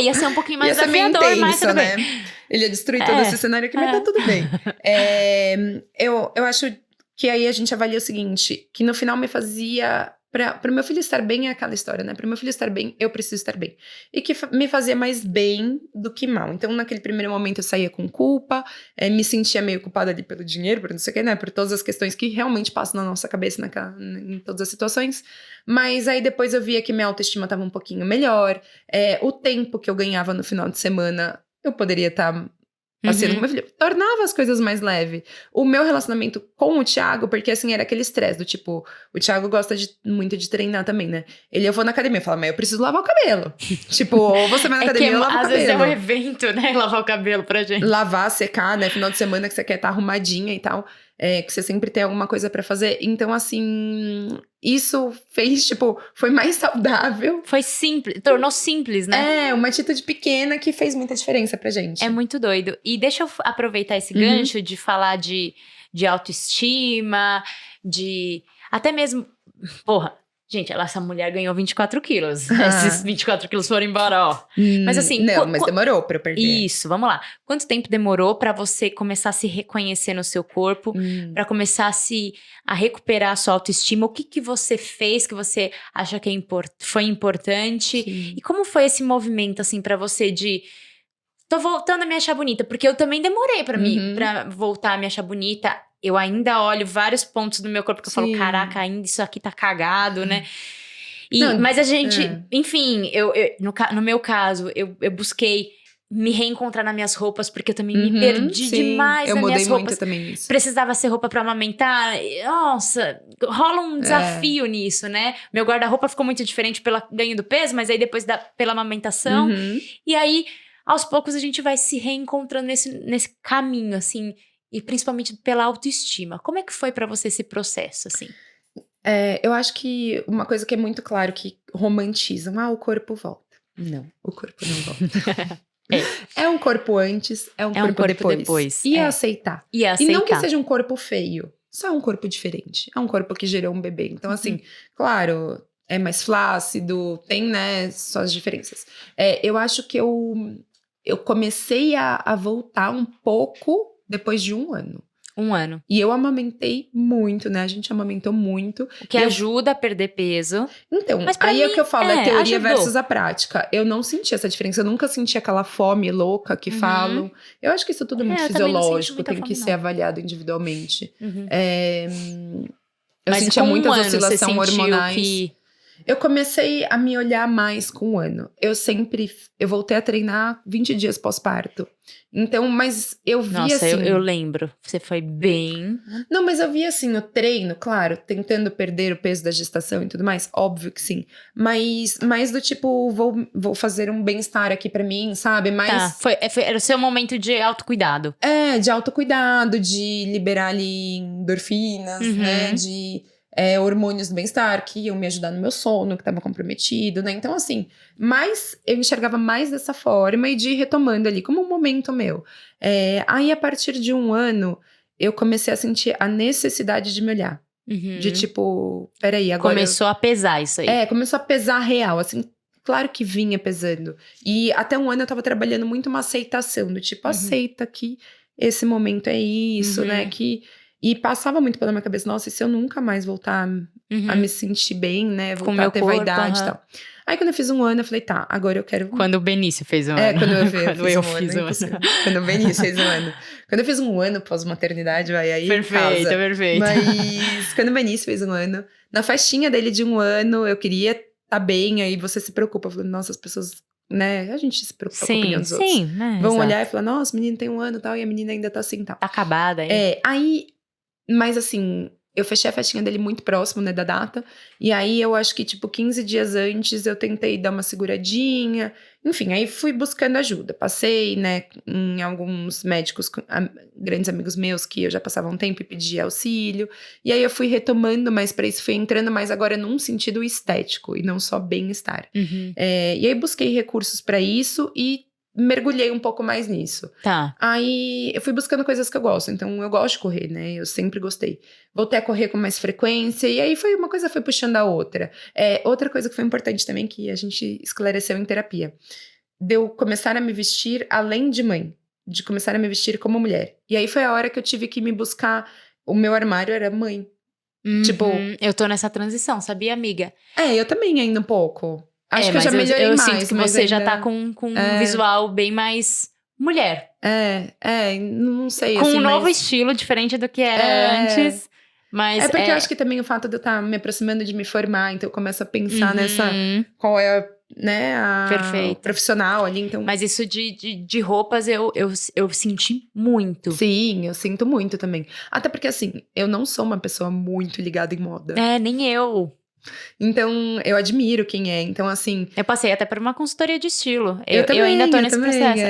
Ia ser um pouquinho mais desafiador, intenso, mas tudo né? bem. Ele ia destruir todo esse cenário aqui, mas tá tudo bem. Eu acho que aí a gente avalia o seguinte, que no final me fazia... Para meu filho estar bem é aquela história, né? Para meu filho estar bem, eu preciso estar bem. E que me fazia mais bem do que mal. Então, naquele primeiro momento, eu saía com culpa, me sentia meio culpada ali pelo dinheiro, por não sei o que, né? Por todas as questões que realmente passam na nossa cabeça em todas as situações. Mas aí depois eu via que minha autoestima estava um pouquinho melhor. O tempo que eu ganhava no final de semana, eu poderia estar... passeando com meu filho, tornava as coisas mais leves. O meu relacionamento com o Thiago, porque assim, era aquele estresse do tipo, o Thiago gosta muito de treinar também, né? Eu vou na academia, eu falo, mas eu preciso lavar o cabelo. Tipo, ou você vai na academia ou lava o cabelo. Às vezes é um evento, né, lavar o cabelo pra gente. Lavar, secar, né, final de semana que você quer estar arrumadinha e tal. Que você sempre tem alguma coisa pra fazer. Então, assim, isso fez, tipo, foi mais saudável. Foi simples, tornou simples, né? Uma atitude pequena que fez muita diferença pra gente. É muito doido. E deixa eu aproveitar esse gancho de falar de autoestima, de... Até mesmo... Porra, gente, essa mulher ganhou 24 quilos. Esses 24 quilos foram embora, ó. Mas assim... Não, mas demorou pra eu perder. Isso, vamos lá. Quanto tempo demorou pra você começar a se reconhecer no seu corpo? Pra começar a recuperar a sua autoestima? O que você fez que você acha que foi importante? Sim. E como foi esse movimento, assim, pra você de... Tô voltando a me achar bonita. Porque eu também demorei pra voltar a me achar bonita. Eu ainda olho vários pontos do meu corpo que eu falo, caraca, ainda isso aqui tá cagado, né? Mas a gente, enfim, no meu caso, eu busquei me reencontrar nas minhas roupas, porque eu também me perdi demais nas minhas roupas. Eu mudei muito também isso. Precisava ser roupa pra amamentar. Nossa, rola um desafio nisso, né? Meu guarda-roupa ficou muito diferente pelo ganho do peso, mas aí depois pela amamentação. E aí, aos poucos, a gente vai se reencontrando nesse caminho, assim... E principalmente pela autoestima. Como é que foi pra você esse processo, assim? Eu acho que uma coisa que é muito claro que romantizam. O corpo volta. Não, o corpo não volta. É um corpo antes, é um corpo depois. E aceitar. E não que seja um corpo feio. Só é um corpo diferente. É um corpo que gerou um bebê. Então, assim, claro, é mais flácido, tem, né, suas diferenças. Eu acho que eu comecei a voltar um pouco... depois de 1 ano. 1 ano. E eu amamentei muito, né? A gente amamentou muito. O que ajuda a perder peso. Então, aí é o que eu falo, é teoria versus a prática. Eu não senti essa diferença, eu nunca senti aquela fome louca que falam. Eu acho que isso tudo é muito fisiológico, tem que ser avaliado individualmente. Eu sentia muitas oscilações hormonais. Eu comecei a me olhar mais com 1 ano. Eu voltei a treinar 20 dias pós-parto. Então, mas eu vi assim... Nossa, eu lembro. Você foi bem... Não, mas eu vi assim, o treino, claro, tentando perder o peso da gestação e tudo mais. Óbvio que sim. Mas mais do tipo, vou fazer um bem-estar aqui pra mim, sabe? Mas... Era o seu momento de autocuidado. De autocuidado, de liberar ali endorfinas, né? De... hormônios do bem-estar, que iam me ajudar no meu sono, que estava comprometido, né? Então, assim, mas eu enxergava mais dessa forma e de ir retomando ali, como um momento meu. Aí, a partir de 1 ano, eu comecei a sentir a necessidade de me olhar. De tipo, peraí, agora... Começou a pesar isso aí. Começou a pesar real, assim... Claro que vinha pesando. E até 1 ano eu tava trabalhando muito uma aceitação, do tipo, aceita que esse momento é isso, né? E passava muito pela minha cabeça, nossa, e se eu nunca mais voltar a me sentir bem, né? Voltar a ter vaidade e tal. Aí quando eu fiz 1 ano, eu falei, tá, agora eu quero... Quando o Benício fez 1 ano. Quando eu fiz 1 ano. Quando o Benício fez 1 ano. Quando eu fiz 1 ano pós-maternidade, vai aí Perfeito, casa. perfeito. Mas quando o Benício fez 1 ano, na festinha dele de 1 ano, eu queria tá bem, aí você se preocupa. Falando, nossa, as pessoas... né? A gente se preocupa com a opinião dos outros. Né? Vão olhar e falar, nossa, o menino tem 1 ano e tal, e a menina ainda tá assim e tal. Tá acabada aí. Aí, mas assim, eu fechei a festinha dele muito próximo, né, da data. E aí, eu acho que, tipo, 15 dias antes, eu tentei dar uma seguradinha. Enfim, aí fui buscando ajuda. Passei, né, em alguns médicos, grandes amigos meus, que eu já passava um tempo e pedi auxílio. E aí, eu fui retomando mais pra isso. Fui entrando mais agora num sentido estético e não só bem-estar. E aí, busquei recursos pra isso e mergulhei um pouco mais nisso. Tá. Aí, eu fui buscando coisas que eu gosto. Então, eu gosto de correr, né? Eu sempre gostei. Voltei a correr com mais frequência. E aí, uma coisa foi puxando a outra. Outra coisa que foi importante também, que a gente esclareceu em terapia. De eu começar a me vestir além de mãe. De começar a me vestir como mulher. E aí, foi a hora que eu tive que me buscar. O meu armário era mãe. Tipo... Eu tô nessa transição, sabia, amiga? Eu também ainda um pouco. Acho que eu já melhorei mais. Eu sinto que você ainda... já tá com um visual bem mais mulher. Não sei. Com assim, um novo estilo, diferente do que era antes. Mas porque eu acho que também o fato de eu estar me aproximando de me formar, então eu começo a pensar nessa... Qual é, né, o profissional ali, então... Mas isso de roupas eu senti muito. Sim, eu sinto muito também. Até porque, assim, eu não sou uma pessoa muito ligada em moda. Nem eu. Então, eu admiro quem é. Então, assim... Eu passei até por uma consultoria de estilo. Eu ainda tô nesse processo.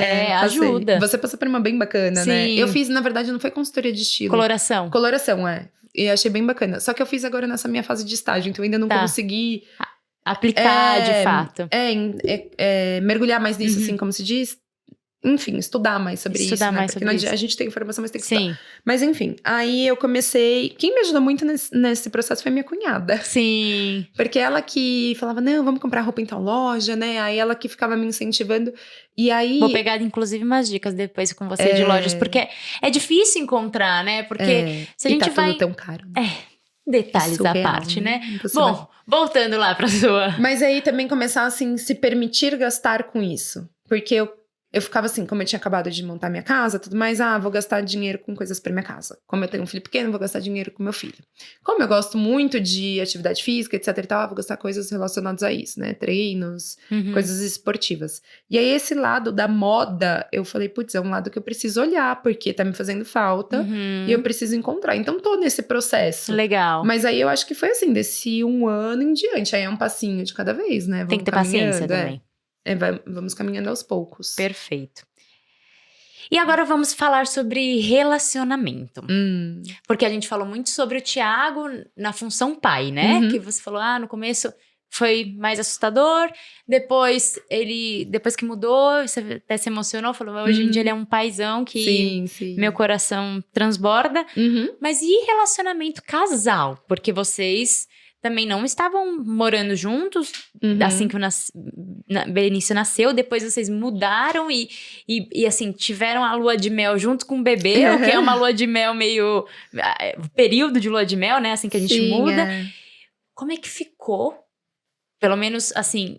Ajuda. Você passou por uma bem bacana, Sim. né? Eu fiz, na verdade, não foi consultoria de estilo. Coloração, E achei bem bacana. Só que eu fiz agora nessa minha fase de estágio. Então, eu ainda não consegui... aplicar, de fato. Mergulhar mais nisso, assim, como se diz... Enfim, estudar mais sobre isso, né? Porque a gente tem informação, mas tem que estudar. Mas enfim, aí eu comecei... Quem me ajudou muito nesse processo foi minha cunhada. Sim. Porque ela que falava, não, vamos comprar roupa em tal loja, né? Aí ela que ficava me incentivando. E aí... Vou pegar, inclusive, umas dicas depois com você de lojas. Porque é difícil encontrar, né? Porque se a gente vai... tudo tão caro. Detalhes à parte, né? Bom, voltando lá pra sua... Mas aí também começar, assim, se permitir gastar com isso. Porque eu ficava assim, como eu tinha acabado de montar minha casa, tudo mais, vou gastar dinheiro com coisas pra minha casa. Como eu tenho um filho pequeno, vou gastar dinheiro com meu filho. Como eu gosto muito de atividade física, etc e tal, vou gastar coisas relacionadas a isso, né? Treinos, coisas esportivas. E aí, esse lado da moda, eu falei, putz, é um lado que eu preciso olhar, porque tá me fazendo falta e eu preciso encontrar. Então, tô nesse processo. Legal. Mas aí, eu acho que foi assim, desse 1 ano em diante. Aí é um passinho de cada vez, né? Tem que ter paciência também. Vamos caminhando aos poucos. Perfeito. E agora vamos falar sobre relacionamento. Porque a gente falou muito sobre o Thiago na função pai, né? Que você falou, no começo foi mais assustador. Depois que mudou, você até se emocionou. Falou, hoje em dia ele é um paizão que meu coração transborda. Mas e relacionamento casal? Porque vocês... também não estavam morando juntos, assim que o Benício nasceu. Depois vocês mudaram e assim, tiveram a lua de mel junto com o bebê, o que é uma lua de mel meio... período de lua de mel, né? Assim que a gente muda. Como é que ficou? Pelo menos, assim,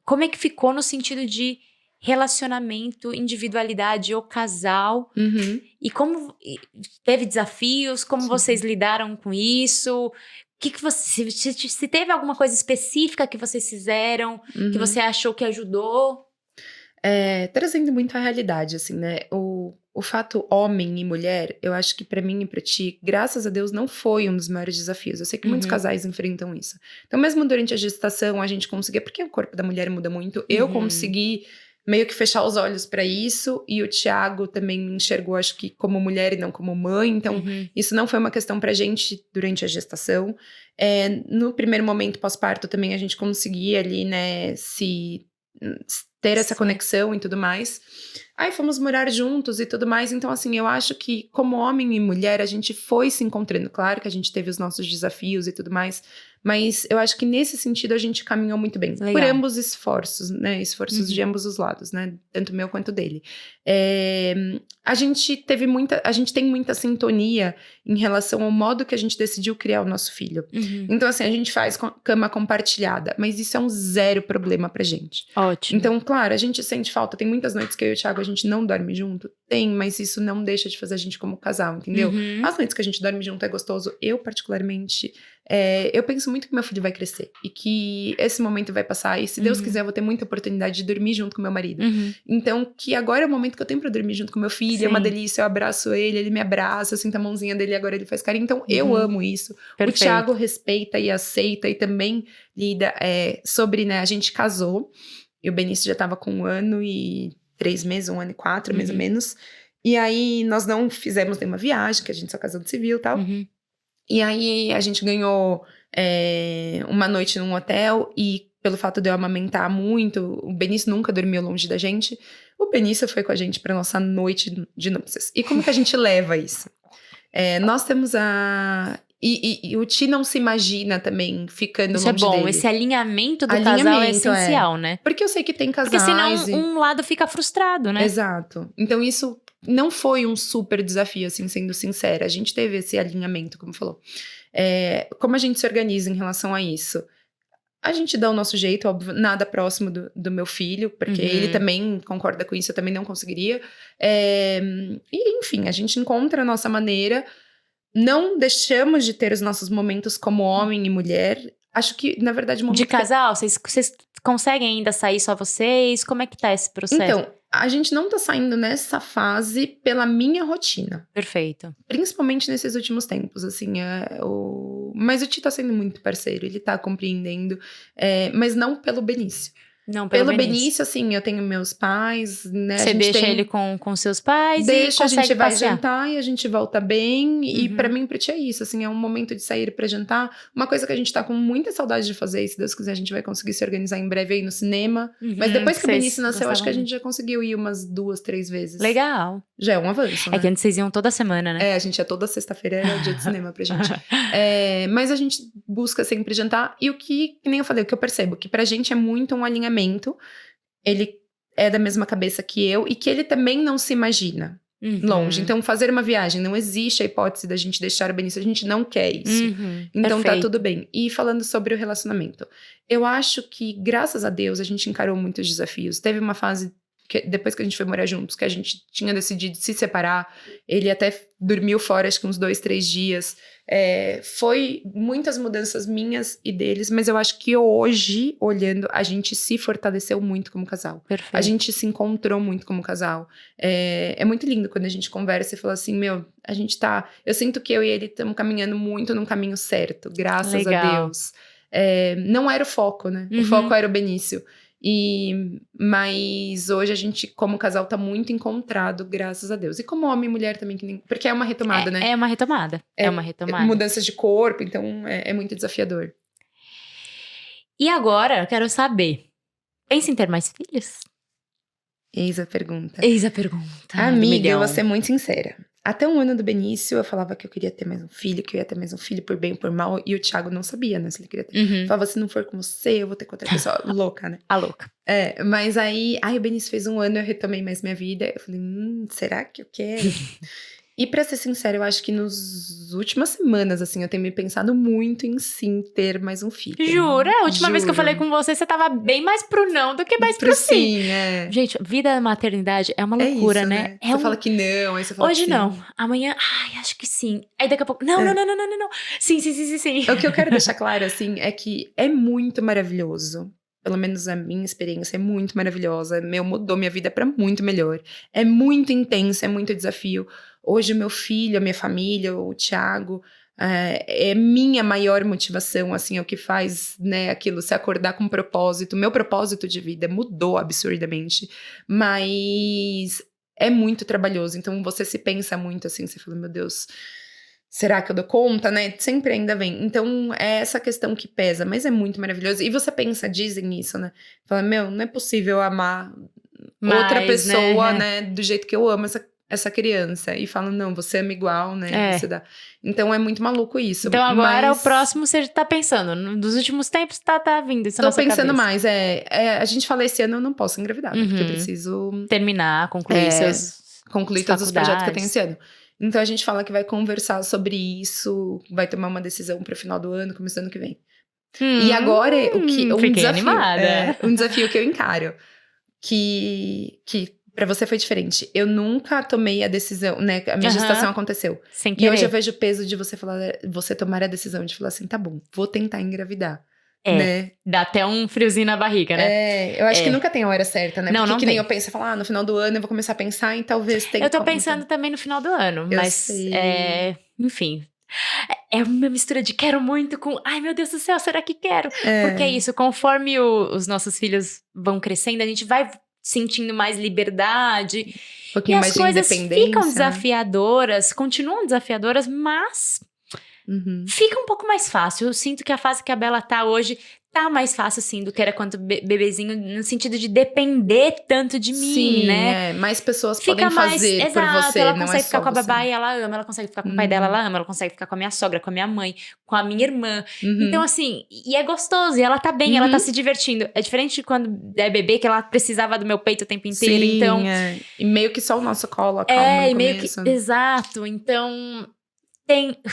como é que ficou no sentido de relacionamento, individualidade ou casal? E como teve desafios? Como vocês lidaram com isso? Se teve alguma coisa específica que vocês fizeram, que você achou que ajudou? Trazendo muito a realidade, assim, né? O fato homem e mulher, eu acho que pra mim e pra ti, graças a Deus, não foi um dos maiores desafios. Eu sei que muitos casais enfrentam isso. Então, mesmo durante a gestação, a gente conseguia... Porque o corpo da mulher muda muito. Eu consegui... meio que fechar os olhos pra isso, e o Thiago também me enxergou, acho que como mulher e não como mãe, então isso não foi uma questão pra gente durante a gestação. No primeiro momento pós-parto também a gente conseguia ali, né, ter essa conexão e tudo mais. Aí fomos morar juntos e tudo mais. Então, assim, eu acho que como homem e mulher, a gente foi se encontrando. Claro que a gente teve os nossos desafios e tudo mais. Mas eu acho que nesse sentido a gente caminhou muito bem. Legal. Por ambos esforços, né? Esforços de ambos os lados, né? Tanto meu quanto dele. A gente tem muita sintonia em relação ao modo que a gente decidiu criar o nosso filho. Então, assim, a gente faz cama compartilhada. Mas isso é um zero problema pra gente. Ótimo. Então, claro, a gente sente falta. Tem muitas noites que eu e o Thiago, a gente não dorme junto. Tem, mas isso não deixa de fazer a gente como casal, entendeu? As noites que a gente dorme junto é gostoso. Eu, particularmente... eu penso muito que meu filho vai crescer e que esse momento vai passar e se Deus quiser eu vou ter muita oportunidade de dormir junto com meu marido. Então que agora é o momento que eu tenho pra dormir junto com meu filho. Sim. É uma delícia, eu abraço ele me abraça, eu sinto a mãozinha dele e agora ele faz carinho. Então eu amo isso. Perfeito. O Thiago respeita e aceita e também lida sobre, né, a gente casou e o Benício já tava com 1 ano e 3 meses, 1 ano e 4 mais ou menos. E aí nós não fizemos nenhuma viagem, que a gente só casou de civil e tal. E aí a gente ganhou uma noite num hotel e pelo fato de eu amamentar muito, o Benício nunca dormiu longe da gente, o Benício foi com a gente pra nossa noite de núpcias. E como que a gente leva isso? Nós temos E o Ti não se imagina também ficando longe dele. Isso é bom, esse alinhamento do casal é essencial, né? Porque eu sei que tem casais... Porque senão um lado fica frustrado, né? Exato. Então isso... Não foi um super desafio, assim, sendo sincera. A gente teve esse alinhamento, como falou. Como a gente se organiza em relação a isso? A gente dá o nosso jeito, óbvio, nada próximo do meu filho, porque ele também concorda com isso, eu também não conseguiria. E, enfim, a gente encontra a nossa maneira. Não deixamos de ter os nossos momentos como homem e mulher. Acho que, na verdade... De casal? Vocês conseguem ainda sair só vocês? Como é que tá esse processo? Então... A gente não tá saindo nessa fase pela minha rotina. Perfeito. Principalmente nesses últimos tempos, assim. Mas o Ti tá sendo muito parceiro, ele tá compreendendo. Mas não pelo Benício. Não, pelo Benício, assim, eu tenho meus pais, né? Você deixa ele com seus pais deixa, e a gente vai passear. Jantar e a gente volta bem. E pra mim, pro Ti é isso, assim, é um momento de sair pra jantar. Uma coisa que a gente tá com muita saudade de fazer, e se Deus quiser a gente vai conseguir se organizar em breve aí no cinema. Mas depois que o Benício nasceu, acho que a gente já conseguiu ir umas 2, 3 vezes. Legal. Já é um avanço, né? É que antes vocês iam toda semana, né? A gente ia toda sexta-feira, era o dia de cinema pra gente. Mas a gente busca sempre jantar. E que nem eu falei, o que eu percebo, que pra gente é muito um alinhamento. Ele é da mesma cabeça que eu e que ele também não se imagina longe. Então, fazer uma viagem, não existe a hipótese da gente deixar o Benício, a gente não quer isso. Então, tá tudo bem. E falando sobre o relacionamento, eu acho que, graças a Deus, a gente encarou muitos desafios. Teve uma fase, depois que a gente foi morar juntos, que a gente tinha decidido se separar, ele até dormiu fora, acho que uns 2, 3 dias. Foi muitas mudanças minhas e deles, mas eu acho que hoje, olhando, a gente se fortaleceu muito como casal. Perfeito. A gente se encontrou muito como casal. É muito lindo quando a gente conversa e fala assim, a gente tá... Eu sinto que eu e ele estamos caminhando muito num caminho certo, graças a Deus. Não era o foco, né? O foco era o Benício. Mas hoje a gente, como casal, tá muito encontrado, graças a Deus. E como homem e mulher também, porque é uma retomada, né? É uma retomada. É uma retomada. Mudanças de corpo, então é muito desafiador. E agora, eu quero saber, pensa em ter mais filhos? Eis a pergunta. Amiga, eu vou ser muito sincera. Até 1 ano do Benício, eu falava que eu queria ter mais um filho, que eu ia ter mais um filho por bem ou por mal. E o Thiago não sabia, né, se ele queria ter. Falava, se não for com você, eu vou ter com outra pessoa. Louca, né? A louca. Mas aí o Benício fez 1 ano, eu retomei mais minha vida. Eu falei, será que eu quero? E pra ser sincera, eu acho que nas últimas semanas, assim, eu tenho me pensado muito em sim ter mais um filho. Jura? A última vez que eu falei com você tava bem mais pro não do que mais pro sim. Gente, vida da maternidade é uma loucura, isso, né? Você fala que não, aí você fala hoje que sim. não, amanhã, acho que sim. Aí daqui a pouco, não. Sim. O que eu quero deixar claro, assim, é que é muito maravilhoso. Pelo menos a minha experiência é muito maravilhosa. Mudou minha vida pra muito melhor. É muito intenso, é muito desafio. Hoje o meu filho, a minha família, o Thiago, é minha maior motivação, assim, é o que faz, né, aquilo, se acordar com propósito. Meu propósito de vida mudou absurdamente, mas é muito trabalhoso. Então você se pensa muito assim, você fala, meu Deus, será que eu dou conta, né? Sempre ainda vem. Então, é essa questão que pesa, mas é muito maravilhoso. E você pensa, dizem isso, né? Fala, não é possível amar outra pessoa, né? Do jeito que eu amo essa criança. E falam, não, você ama igual, né? Você dá. Então, é muito maluco isso. Então, agora o próximo você tá pensando. Nos últimos tempos tá vindo isso na nossa cabeça. Tô pensando mais. A gente fala, esse ano eu não posso engravidar, porque eu preciso... terminar, concluir concluir todos os projetos que eu tenho esse ano. Então, a gente fala que vai conversar sobre isso, vai tomar uma decisão pro final do ano, começo do ano que vem. E agora, um desafio que eu encaro, que pra você foi diferente. Eu nunca tomei a decisão, né? A minha gestação aconteceu. Sem querer. E hoje eu vejo o peso de você tomar a decisão de falar assim, tá bom, vou tentar engravidar. Né? Dá até um friozinho na barriga, né? Eu acho que nunca tem a hora certa, né? Porque não que nem eu penso, falar, no final do ano eu vou começar a pensar em talvez tenha. Eu tô pensando também no final do ano, mas enfim. É uma mistura de quero muito com ai meu Deus do céu, será que quero? Porque é isso, conforme os nossos filhos vão crescendo, a gente vai sentindo mais liberdade. Um pouquinho mais de independência. E as coisas ficam desafiadoras, continuam desafiadoras, mas... fica um pouco mais fácil. Eu sinto que a fase que a Bela tá hoje tá mais fácil, assim, do que era quando bebezinho, no sentido de depender tanto de mim, né? Mais pessoas podem fazer por você, ela não consegue é ficar só com a babá você. e ela ama, ela consegue ficar com o pai dela, ela ama, ela consegue ficar com a minha sogra, com a minha mãe, com a minha irmã. Então, assim, e é gostoso, e ela tá bem, ela tá se divertindo. É diferente de quando é bebê, que ela precisava do meu peito o tempo inteiro, então... E meio que só o nosso colo acalma no começo. Exato, então...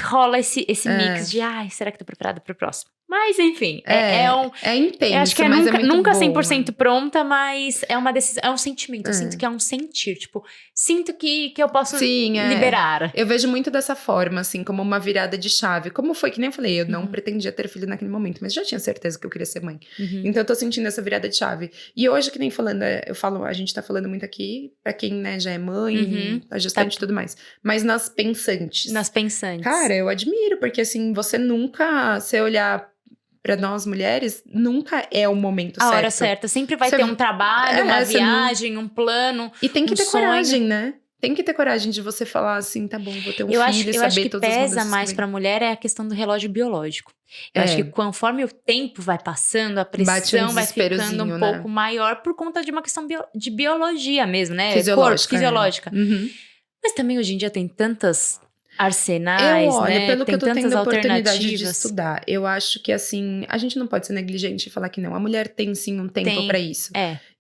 rola esse mix de, será que tô preparada pro próximo? Mas, enfim, é intenso, eu acho que mas nunca bom, 100% pronta, mas é uma decisão, é um sentimento. Eu sinto que é um sentir, tipo, sinto que eu posso liberar. Eu vejo muito dessa forma, assim, como uma virada de chave. Como foi, que nem eu falei, eu não pretendia ter filho naquele momento, mas já tinha certeza que eu queria ser mãe. Então, eu tô sentindo essa virada de chave. E hoje, que nem falando, a gente tá falando muito aqui, pra quem, né, já é mãe, tá gestante e tudo mais. Mas nas pensantes. Cara, eu admiro, porque assim, você olhar pra nós mulheres, nunca é o momento certo. A hora certa. Sempre vai ter um trabalho, uma viagem, um plano. E tem que ter sonho. coragem, né? Tem que ter coragem de você falar assim, tá bom, vou ter um filho e saber todas as Eu acho que pesa mais pra mulher é a questão do relógio biológico. Eu acho que conforme o tempo vai passando, a pressão vai ficando um pouco maior por conta de uma questão de biologia mesmo, né? Fisiológica. Mas também hoje em dia tem tantas... arsenais, né? Pelo que eu tô tendo a oportunidade de alternativas. estudar, eu acho que assim, a gente não pode ser negligente e falar que não. A mulher tem sim um tempo pra isso.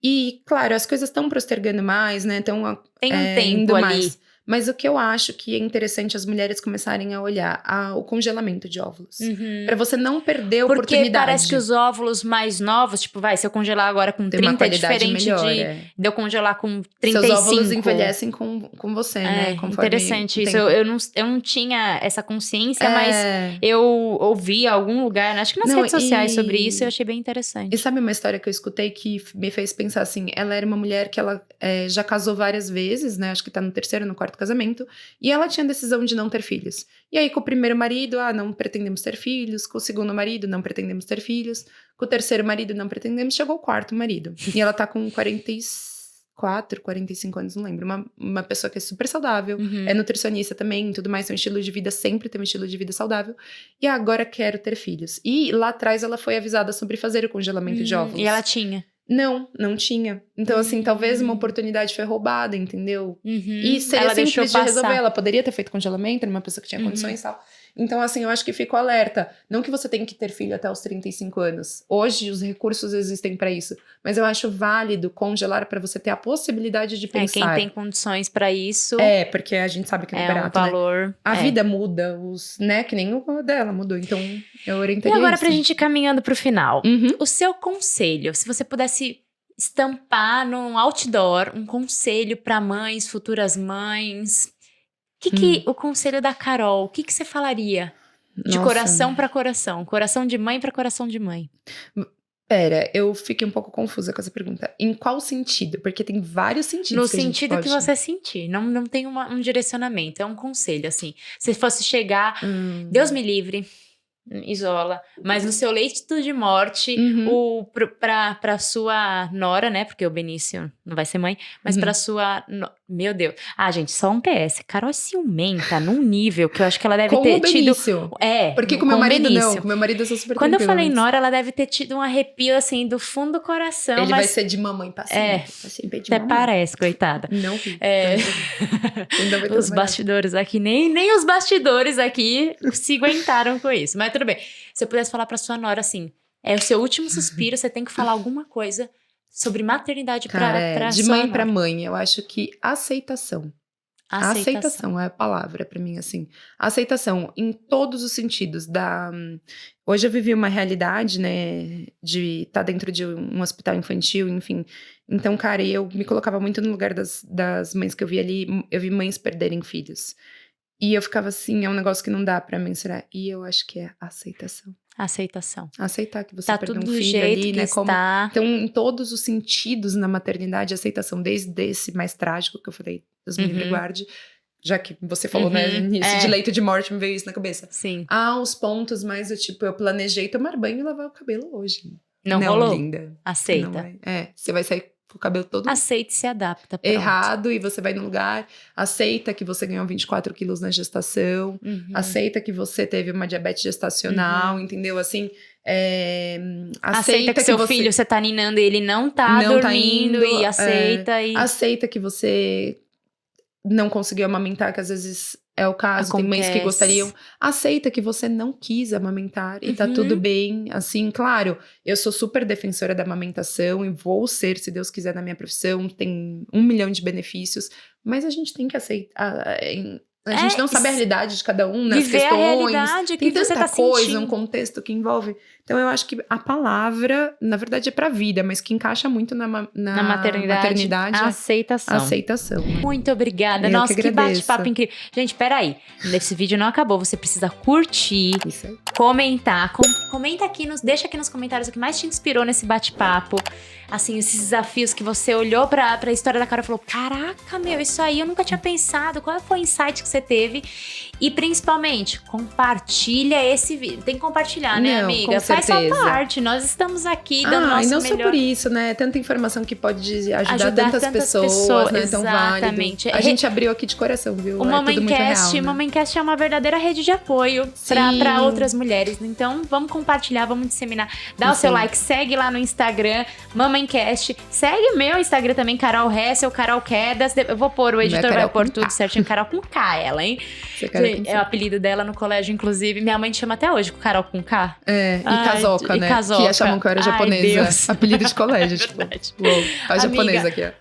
E, claro, as coisas estão postergando mais, né? Tem um tempo ali. Mais. Mas o que eu acho que é interessante as mulheres começarem a olhar o congelamento de óvulos. Pra você não perder a oportunidade. Porque parece que os óvulos mais novos, tipo, se eu congelar agora com 30 é diferente de eu congelar com 35. Seus óvulos envelhecem com você, né? Interessante isso. Eu não tinha essa consciência, mas eu ouvi em algum lugar, acho que nas redes sociais sobre isso, e eu achei bem interessante. E sabe uma história que eu escutei que me fez pensar assim, ela era uma mulher que ela já casou várias vezes, né? Acho que tá no 3º, no 4º casamento, e ela tinha a decisão de não ter filhos. E aí, com o primeiro marido, não pretendemos ter filhos. Com o segundo marido, não pretendemos ter filhos. Com o terceiro marido, não pretendemos. Chegou o 4º marido. E ela tá com 44, 45 anos, não lembro. Uma pessoa que é super saudável, é nutricionista também, tudo mais, tem um estilo de vida, sempre tem um estilo de vida saudável. E agora quero ter filhos. E lá atrás ela foi avisada sobre fazer o congelamento de óvulos. E ela tinha? Não tinha. Então, assim, talvez uma oportunidade foi roubada, entendeu? E seria ela simples de resolver. Ela poderia ter feito congelamento, era uma pessoa que tinha condições e tal. Então, assim, eu acho que fico alerta. Não que você tenha que ter filho até os 35 anos. Hoje, os recursos existem pra isso. Mas eu acho válido congelar pra você ter a possibilidade de pensar. Quem tem condições pra isso... porque a gente sabe que não é barato, um valor... né? A vida muda, né? Que nem o dela mudou. Então, eu orientaria E agora, isso. pra gente ir caminhando pro final. O seu conselho, se você pudesse estampar num outdoor um conselho pra mães, futuras mães... O conselho da Carol, o que você falaria? De coração pra coração. Coração de mãe pra coração de mãe. Pera, eu fiquei um pouco confusa com essa pergunta. Em qual sentido? Porque tem vários sentidos. No sentido que você sentir. Não tem um direcionamento. É um conselho, assim. Se fosse chegar, Deus me livre, isola, mas no seu leito de morte, pra sua nora, né? Porque o Benício não vai ser mãe, mas pra sua Meu Deus. Gente, só um PS. Carol é ciumenta num nível que eu acho que ela deve ter tido... Porque com meu marido não. Com meu marido eu sou super Quando eu falei Nora, ela deve ter tido um arrepio, assim, do fundo do coração. Ele vai ser de mamãe pra sempre. Até parece, coitada. Não. Os bastidores aqui, nem os bastidores aqui se aguentaram com isso. Mas tudo bem. Se eu pudesse falar pra sua Nora, assim, é o seu último suspiro, você tem que falar alguma coisa sobre maternidade pra de mãe pra mãe, eu acho que aceitação. Aceitação é a palavra pra mim, assim. Aceitação em todos os sentidos. Hoje eu vivi uma realidade, né, de estar dentro de um hospital infantil, enfim. Então, cara, eu me colocava muito no lugar das mães que eu vi ali. Eu vi mães perderem filhos. E eu ficava assim, é um negócio que não dá pra mensurar. E eu acho que é aceitação. Aceitar que você perdeu um filho ali, né? Então, em todos os sentidos na maternidade, aceitação, desde esse mais trágico que eu falei, Deus me livre guarde, já que você falou, né, início de leito de morte, me veio isso na cabeça. Sim. Os pontos mais do tipo, eu planejei tomar banho e lavar o cabelo hoje. Não rolou? Linda. Aceita. Você vai sair com o cabelo todo aceita e se adapta. Pronto. Errado, e você vai no lugar, aceita que você ganhou 24 quilos na gestação, aceita que você teve uma diabetes gestacional, entendeu? Assim, aceita que seu filho, você tá ninando e ele não tá dormindo, e aceita. Aceita que você não conseguiu amamentar, que às vezes é o caso, tem mães que gostariam. Aceita que você não quis amamentar e tá tudo bem. Assim, claro, eu sou super defensora da amamentação e vou ser, se Deus quiser, na minha profissão. Tem 1 milhão de benefícios, mas a gente tem que aceitar. A gente não sabe a realidade de cada um, nas questões. A realidade tem que tanta você tá coisa, sentindo. Um contexto que envolve. Então, eu acho que a palavra, na verdade, é pra vida, mas que encaixa muito na maternidade. Aceitação. Muito obrigada. Nossa, que bate-papo incrível. Gente, peraí. Esse vídeo não acabou. Você precisa curtir, comentar. Comenta aqui, deixa aqui nos comentários o que mais te inspirou nesse bate-papo. Assim, esses desafios que você olhou pra história da Carol e falou: caraca, meu, isso aí eu nunca tinha pensado. Qual foi o insight que você teve? E principalmente, compartilha esse vídeo. Tem que compartilhar, né, amiga? Faz sua parte. Nós estamos aqui dando nosso melhor. E não só por isso, né? Tanta informação que pode ajudar tantas pessoas, né? Então, exatamente. A gente abriu aqui de coração, viu? O Mamancast é uma verdadeira rede de apoio pra outras mulheres. Então, vamos compartilhar, vamos disseminar. Dá o seu like, segue lá no Instagram, Mamancast. Segue meu Instagram também, Carol Hessel, Carol Quedas. Eu vou pôr, o editor vai pôr tudo certinho. Carol com K, ela, hein? É o apelido dela no colégio, inclusive. Minha mãe chama até hoje, Carol com K. Casoca, né? Que achavam que eu era japonesa. Apelido de colégio. Verdade. A japonesa aqui, ó.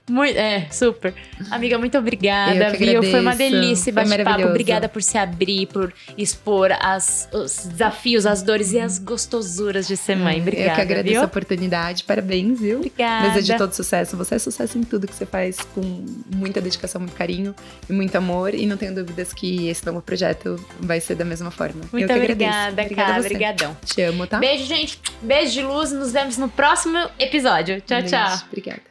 Super. Amiga, muito obrigada, viu? Foi uma delícia bate-papo. Obrigada por se abrir, por expor os desafios, as dores e as gostosuras de ser mãe. Obrigada, eu que agradeço viu? a oportunidade. Parabéns, viu? Obrigada. Desejo todo sucesso. Você é sucesso em tudo que você faz, com muita dedicação, muito carinho e muito amor. E não tenho dúvidas que esse novo projeto vai ser da mesma forma. Muito obrigada, cara. Obrigadão. Te amo, tá? Beijo, gente. Beijo de luz. Nos vemos no próximo episódio. Tchau, tchau. Obrigada.